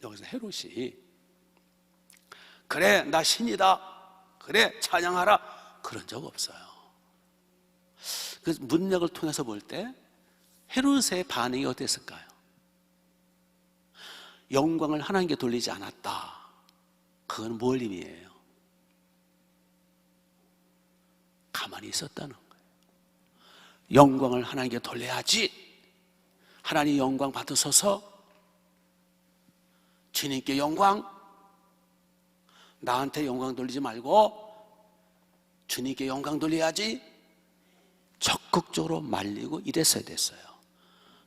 여기서 헤롯이 그래 나 신이다, 그래 찬양하라 그런 적 없어요. 그 문맥을 통해서 볼 때 헤롯의 반응이 어땠을까요? 영광을 하나님께 돌리지 않았다. 그건 뭘 의미해요? 가만히 있었다는 거예요. 영광을 하나님께 돌려야지. 하나님 영광 받으소서. 주님께 영광. 나한테 영광 돌리지 말고 주님께 영광 돌려야지. 적극적으로 말리고 이랬어야 됐어요.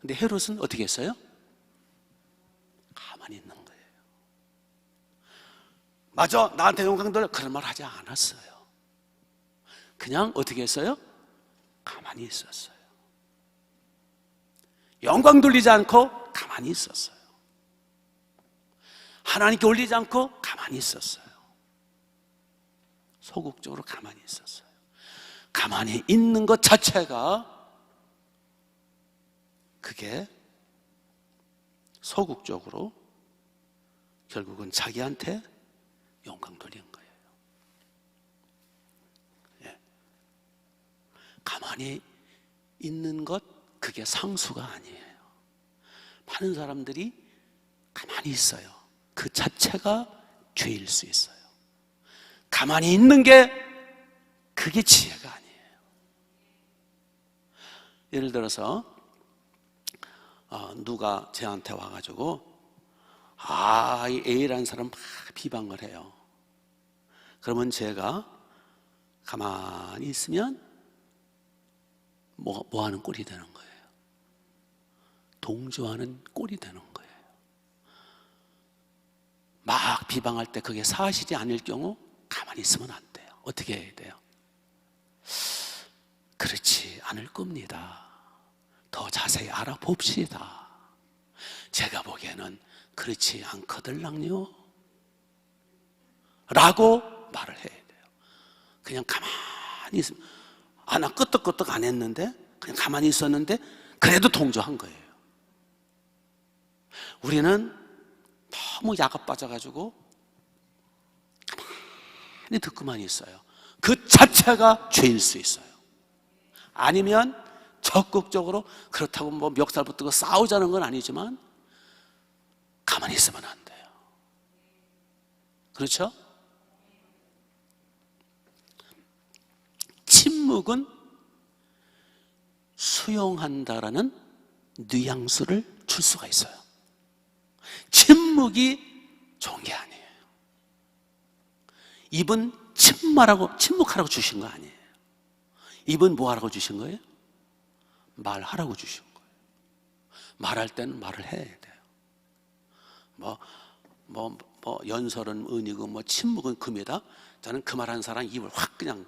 근데 헤롯은 어떻게 했어요? 가만히 있는 거예요. 맞아, 나한테 영광 돌려. 그런 말 하지 않았어요. 그냥 어떻게 했어요? 가만히 있었어요. 영광 돌리지 않고 가만히 있었어요. 하나님께 올리지 않고 가만히 있었어요. 소극적으로 가만히 있었어요. 가만히 있는 것 자체가 그게 소극적으로 결국은 자기한테 영광 돌린 거예요. 예. 가만히 있는 것 그게 상수가 아니에요. 많은 사람들이 가만히 있어요. 그 자체가 죄일 수 있어요. 가만히 있는 게 그게 지혜가 아니에요. 예를 들어서 누가 저한테 와가지고 이 A라는 사람 막 비방을 해요. 그러면 제가 가만히 있으면 뭐 하는 꼴이 되는 거예요? 동조하는 꼴이 되는 거예요. 막 비방할 때 그게 사실이 아닐 경우 가만히 있으면 안 돼요. 어떻게 해야 돼요? 그렇지 않을 겁니다. 더 자세히 알아봅시다. 제가 보기에는 그렇지 않거들랑요 라고 말을 해야 돼요. 그냥 가만히 있으면 나 끄떡끄떡 안 했는데 그냥 가만히 있었는데 그래도 동조한 거예요. 우리는 너무 약업 빠져가지고 가만히 듣고만 있어요. 그 자체가 죄일 수 있어요. 아니면 적극적으로, 그렇다고 뭐 멱살 붙들고 싸우자는 건 아니지만 가만히 있으면 안 돼요. 그렇죠? 침묵은 수용한다라는 뉘앙스를 줄 수가 있어요. 침묵이 좋은 게 아니에요. 입은 침묵하라고 주신 거 아니에요. 입은 뭐 하라고 주신 거예요? 말하라고 주신 거예요. 말할 때는 말을 해야 돼요. 연설은 은이고 침묵은 금이다. 저는 그 말하는 사람 입을 확 그냥,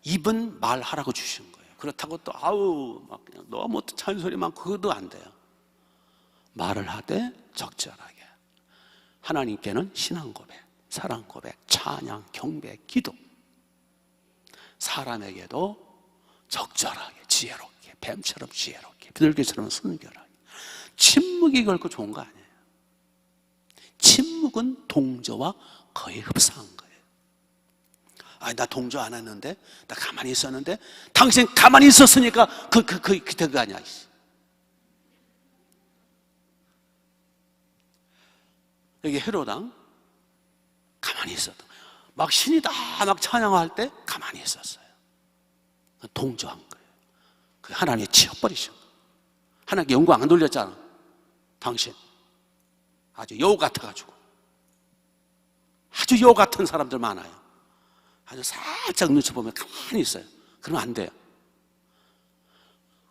입은 말하라고 주신 거예요. 그렇다고 또 막 그냥 너무 잔소리 많고 그것도 안 돼요. 말을 하되 적절하게. 하나님께는 신앙 고백, 사랑 고백, 찬양, 경배, 기도. 사람에게도 적절하게, 지혜롭게, 뱀처럼 지혜롭게, 비둘기처럼 순결하게. 침묵이 결코 좋은 거 아니에요. 침묵은 동조와 거의 흡사한 거예요. 나 동조 안 했는데, 나 가만히 있었는데, 당신 가만히 있었으니까 그거 아니야. 여기 헤롯왕 가만히 있었던 거예요. 막 신이다 막 찬양할 때 가만히 있었어요. 동조한 거예요. 그 하나님이 치워버리신 거예요. 하나님께 영광 안 돌렸잖아. 당신 아주 여우 같아가지고. 아주 여우 같은 사람들 많아요. 아주 살짝 눈치 보면 가만히 있어요. 그러면 안 돼요.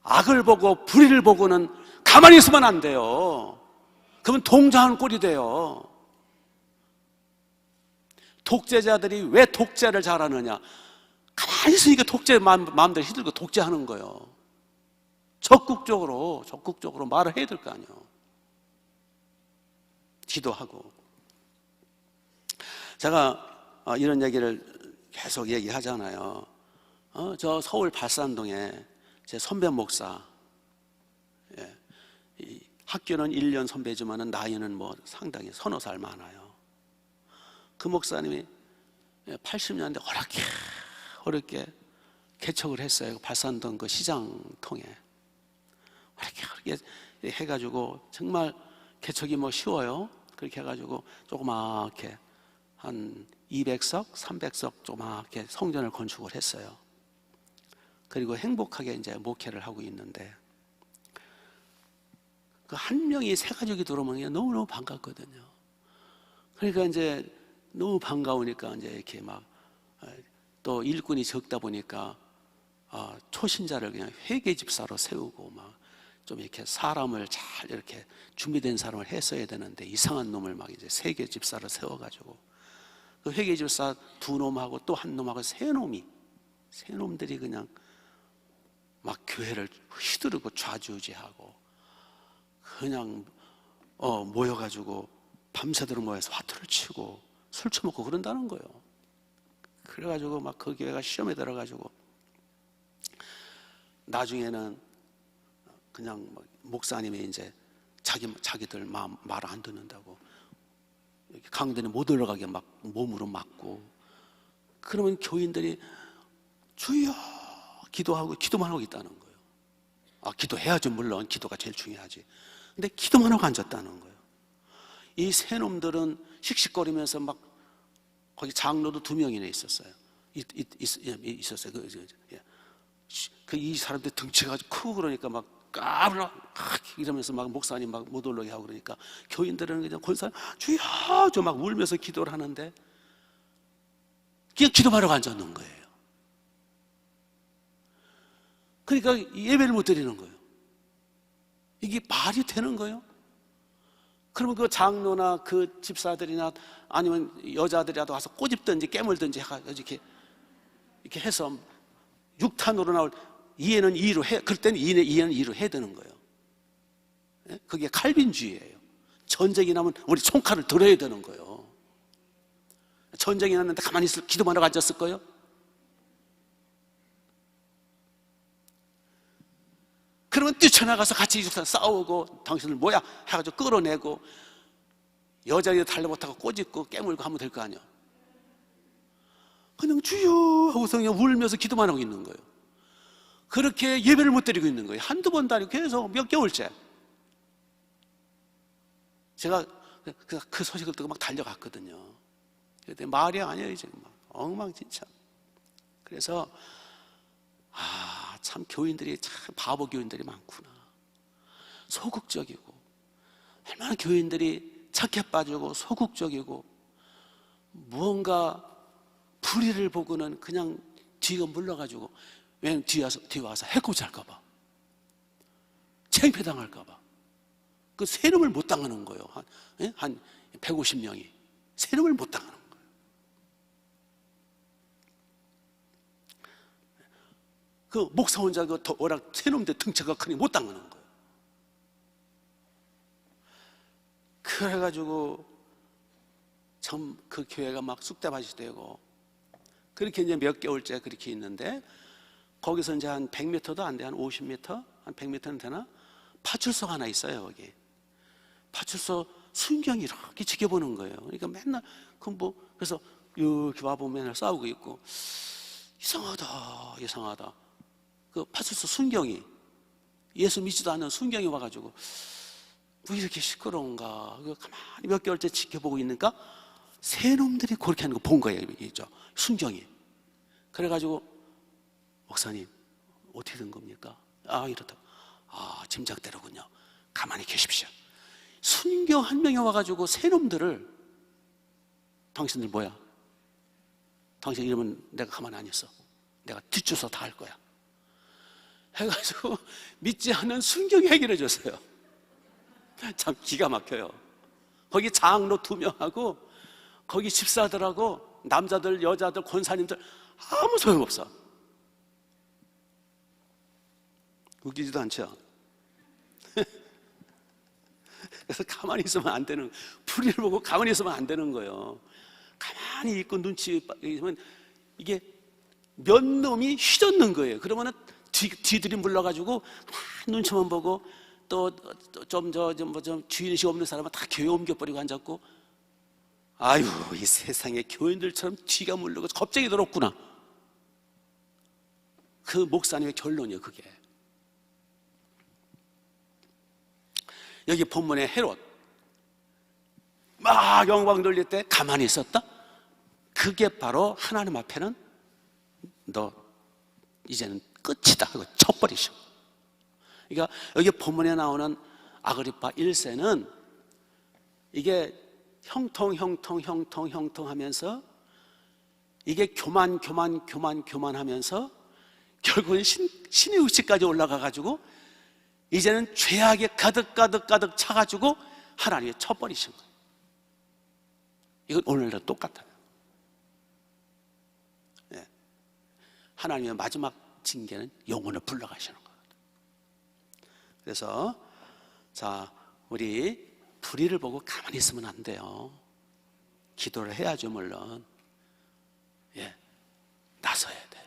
악을 보고 불의를 보고는 가만히 있으면 안 돼요. 그러면 동조하는 꼴이 돼요. 독재자들이 왜 독재를 잘하느냐? 가만히 있으니까 독재 마음대로 휘둘고 독재하는 거예요. 적극적으로 말을 해야 될 거 아니에요. 기도하고. 제가 이런 얘기를 계속 얘기하잖아요. 저 서울 발산동에 제 선배 목사, 학교는 1년 선배지만 나이는 상당히 서너 살 많아요. 그 목사님이 80년대 어렵게 개척을 했어요. 발산동 그 시장 통에. 어렵게 해가지고 정말 개척이 쉬워요. 그렇게 해가지고 조그맣게 한 200석, 300석 조그맣게 성전을 건축을 했어요. 그리고 행복하게 이제 목회를 하고 있는데 그 한 명이 새 가족이 들어오면 너무너무 반갑거든요. 그러니까 이제 너무 반가우니까 이제 이렇게 또 일꾼이 적다 보니까 초신자를 그냥 회계 집사로 세우고 좀 이렇게 사람을 잘 이렇게 준비된 사람을 했어야 되는데 이상한 놈을 이제 세계 집사로 세워가지고 그 회계 집사 두 놈하고 또 한 놈하고 세 놈들이 그냥 교회를 휘두르고 좌지우지하고 그냥 모여가지고 밤새도록 모여서 화투를 치고 술 처먹고 그런다는 거예요. 그래가지고 그 교회가 시험에 들어가지고 나중에는 그냥 목사님이 이제 자기들 말 안 듣는다고 강단에 못 올라가게 몸으로 막고 그러면 교인들이 주여 기도하고 기도만 하고 있다는 거예요. 기도해야죠. 물론 기도가 제일 중요하지. 근데 기도만 하고 앉았다는 거예요. 이 세 놈들은 씩씩거리면서 거기 장로도 2명이나 있었어요. 있었어요. 이 사람들 덩치가 크고 그러니까 막 까불어 이러면서 막 목사님 막 못 올라게 하고 그러니까 교인들은 그냥 권사님 주여 저 막 울면서 기도를 하는데 그냥 기도하러 앉았는 거예요. 그러니까 예배를 못 드리는 거예요. 이게 말이 되는 거예요? 그러면 그 장로나 그 집사들이나 아니면 여자들이라도 와서 꼬집든지 깨물든지 이렇게 해서 육탄으로 나올 2에는 2로 해. 그럴 때는 2에는 2로 해야 되는 거예요. 그게 칼빈주의예요. 전쟁이 나면 우리 총칼을 들어야 되는 거예요. 전쟁이 났는데 가만히 있을 기도만 하고 앉았을 거예요? 그러면 뛰쳐나가서 같이 육탄 싸우고 당신을 뭐야 해가지고 끌어내고 여자에 달려 못하고 꼬집고 깨물고 하면 될 거 아니야. 그냥 주여 하고서 그냥 울면서 기도만 하고 있는 거예요. 그렇게 예배를 못 드리고 있는 거예요. 한두 번도 아니고 계속 몇 개월째. 제가 그 소식을 듣고 막 달려갔거든요. 그랬더니 말이 아니에요. 지금 막 엉망진창. 그래서 참 교인들이 참 바보 교인들이 많구나. 소극적이고 얼마나 교인들이 착해 빠지고 소극적이고 무언가 불의를 보고는 그냥 뒤가 물러가지고 왜냐면 뒤에 와서 해코지 할까봐 창피당할까봐 그 세금을 못 당하는 거예요. 한 150명이 세금을 못 당하는 거예요. 그 목사 혼자 그 워낙 세놈들 등치가 크니 못 당하는 거예요. 그래가지고 참 그 교회가 막 쑥대밭이 되고 그렇게 이제 몇 개월째 그렇게 있는데 거기서 이제 한 100m도 안 돼, 한 50m, 한 100m는 되나? 파출소가 하나 있어요, 거기. 파출소 순경이 이렇게 지켜보는 거예요. 그러니까 맨날 그래서 이렇게 와보면 맨날 싸우고 있고 이상하다. 그 파출소 순경이 예수 믿지도 않는 순경이 와가지고 왜 이렇게 시끄러운가? 가만히 몇 개월째 지켜보고 있는가? 새 놈들이 그렇게 하는 거 본 거예요, 순경이. 그래가지고 목사님 어떻게 된 겁니까? 이렇다. 짐작대로군요. 가만히 계십시오. 순경 한 명이 와가지고 새 놈들을 당신들 뭐야? 당신 이러면 내가 가만히 안 있어. 내가 뒷주소 다 할 거야. 해가지고 믿지 않는 순경이 해결해 줬어요. 참 기가 막혀요. 거기 장로 2명하고 거기 집사들하고 남자들 여자들 권사님들 아무 소용없어. 웃기지도 않죠. 그래서 가만히 있으면 안 되는, 풀이를 보고 가만히 있으면 안 되는 거예요. 가만히 있고 눈치 있으면 이게 몇 놈이 휘젓는 거예요. 그러면은 뒤들이 물러가지고 눈치만 보고 또 좀 주인의식 없는 사람은 다 교회 옮겨버리고 앉았고, 아유 이 세상에 교인들처럼 뒤가 물르고 겁쟁이 들었구나. 그 목사님의 결론이에요. 그게 여기 본문의 헤롯 막 영광 돌릴 때 가만히 있었다. 그게 바로 하나님 앞에는 너 이제는 끝이다 하고 쳐버리셔. 그러니까 여기 본문에 나오는 아그리파 1세는 이게 형통 하면서 이게 교만하면서 결국은 신의 의식까지 올라가가지고 이제는 죄악에 가득 차가지고 하나님이 쳐버리신 거예요. 이건 오늘도 똑같아요. 네. 하나님의 마지막 징계는 영혼을 불러가시는 거예요. 그래서 자, 우리 불의를 보고 가만히 있으면 안 돼요. 기도를 해야죠, 물론. 예, 나서야 돼요.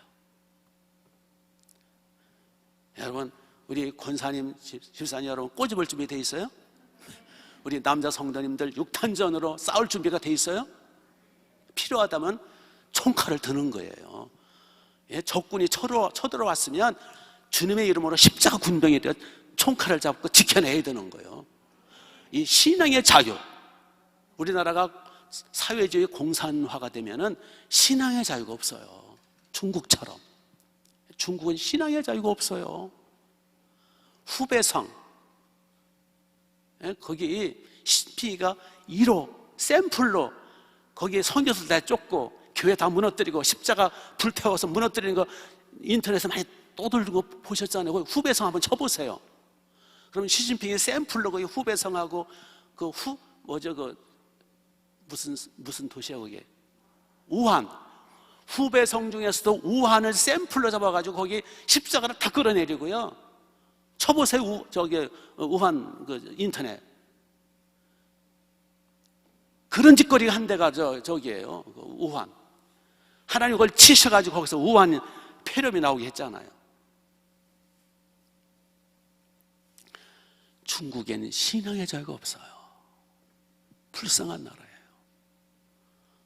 여러분, 우리 권사님, 집사님 여러분 꼬집을 준비 돼 있어요? 우리 남자 성도님들 육탄전으로 싸울 준비가 돼 있어요? 필요하다면 총칼을 드는 거예요. 예, 적군이 쳐들어왔으면 주님의 이름으로 십자가 군병이 되어 총칼을 잡고 지켜내야 되는 거예요. 이 신앙의 자유, 우리나라가 사회주의 공산화가 되면은 신앙의 자유가 없어요. 중국처럼 중국은 신앙의 자유가 없어요. 후배성, 거기 시피가 1호 샘플로 거기에 선교사들 다 쫓고 교회 다 무너뜨리고 십자가 불태워서 무너뜨리는 거 인터넷에 많이 떠돌는 거 보셨잖아요. 거기 후배성 한번 쳐보세요. 그럼 시진핑이 샘플로 거기 후배성하고 그 무슨 도시야 그게? 우한. 후배성 중에서도 우한을 샘플로 잡아가지고 거기 십자가를 다 끌어내리고요. 쳐보세요. 우한 그 인터넷. 그런 짓거리가 한 대가 저기예요. 우한. 하나님 그걸 치셔가지고 거기서 우한 폐렴이 나오게 했잖아요. 중국에는 신앙의 자유가 없어요. 불쌍한 나라예요.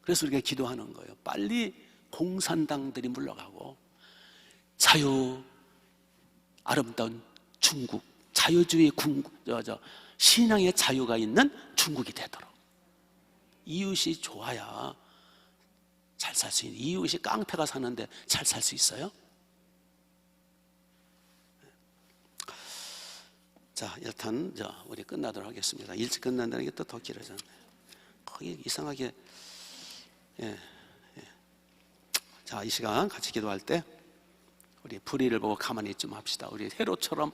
그래서 우리가 기도하는 거예요. 빨리 공산당들이 물러가고 자유, 아름다운 중국, 자유주의 신앙의 자유가 있는 중국이 되도록. 이웃이 좋아야 잘 살 수 있는, 이웃이 깡패가 사는데 잘 살 수 있어요? 자, 일단 우리 끝나도록 하겠습니다. 일찍 끝난다는 게 또 더 길어졌네. 거기 이상하게 자, 이 시간 같이 기도할 때 우리 불의를 보고 가만히 좀 합시다. 우리 헤롯처럼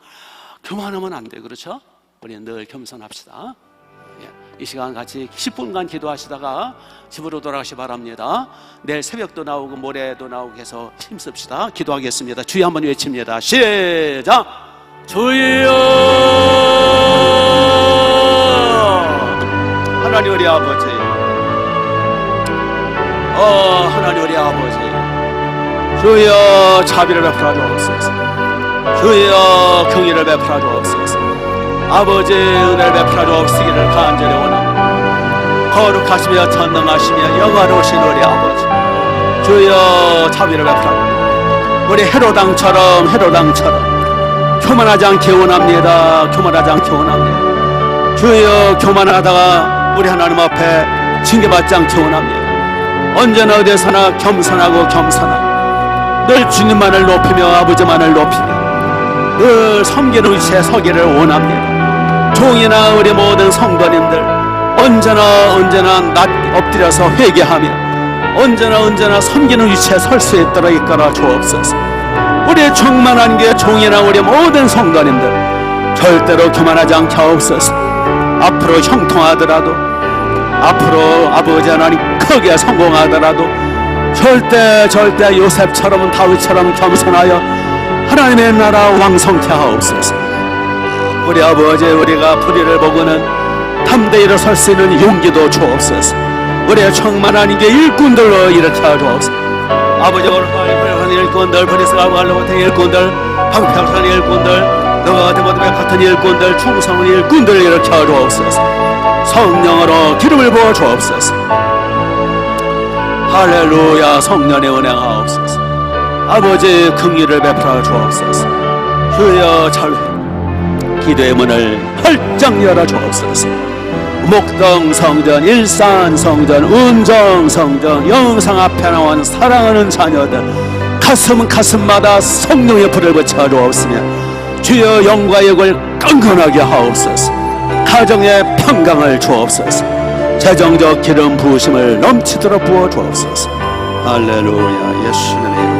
교만하면 안 돼, 그렇죠? 우리 늘 겸손합시다. 이 시간 같이 10분간 기도하시다가 집으로 돌아가시 바랍니다. 내일 새벽도 나오고 모레도 나오고 해서 힘씁시다. 기도하겠습니다. 주여 한번 외칩니다. 시작! 주여! 하나님 우리 아버지, 하나님 우리 아버지, 주여 자비를 베풀어 주옵소서. 주여 경의를 베풀어 주옵소서. 아버지 은혜를 베풀어 주옵시기를 간절히 원합니다. 거룩하시며 전능하시며 영화로우신 우리 아버지, 주여 자비를 베풀어 우리 헤로당처럼 교만하지 않게 원합니다. 교만하지 않게 원합니다. 주여 교만하다가 우리 하나님 앞에 징계받지 않게 원합니다. 언제나 어디서나 겸손하고 늘 주님만을 높이며 아버지만을 높이며 늘 섬기는 위치에 서기를 원합니다. 종이나 우리 모든 성도님들 언제나 엎드려서 회개하며 언제나 섬기는 위치에 설 수 있도록 이끌어 주옵소서. 우리의 충만한 게 종이나 우리 모든 성도님들 절대로 교만하지 않게 하옵소서. 앞으로 형통하더라도, 앞으로 아버지 하나님 크게 성공하더라도 절대 요셉처럼 다윗처럼 겸손하여 하나님의 나라 왕성케 하옵소서. 우리 아버지, 우리가 불의를 보고는 담대히 일어설 수 있는 용기도 주옵소서. 우리의 충만한 이게 일꾼들로 일으켜 주옵소서. 아버지, 오늘 일꾼들, 브리스가 말로 같은 일꾼들, 방평선 일꾼들, 너가 데모드에 같은 일꾼들, 충성의 일꾼들 일으켜 주옵소서. 성령으로 기름을 부어 주옵소서. 할렐루야. 성령의 은행하옵소서. 아버지 긍휼을 베풀어 주옵소서. 주여 자유 기도의 문을 활짝 열어 주옵소서. 목동 성전, 일산 성전, 운정 성전, 영상 앞에 나온 사랑하는 자녀들 가슴마다 성령의 불을 붙여 주옵시며 주여 영과 역을 끈끈하게 하옵소서. 가정의 평강을 주옵소서. 재정적 기름 부으심을 넘치도록 부어 주옵소서. 할렐루야. 예수님의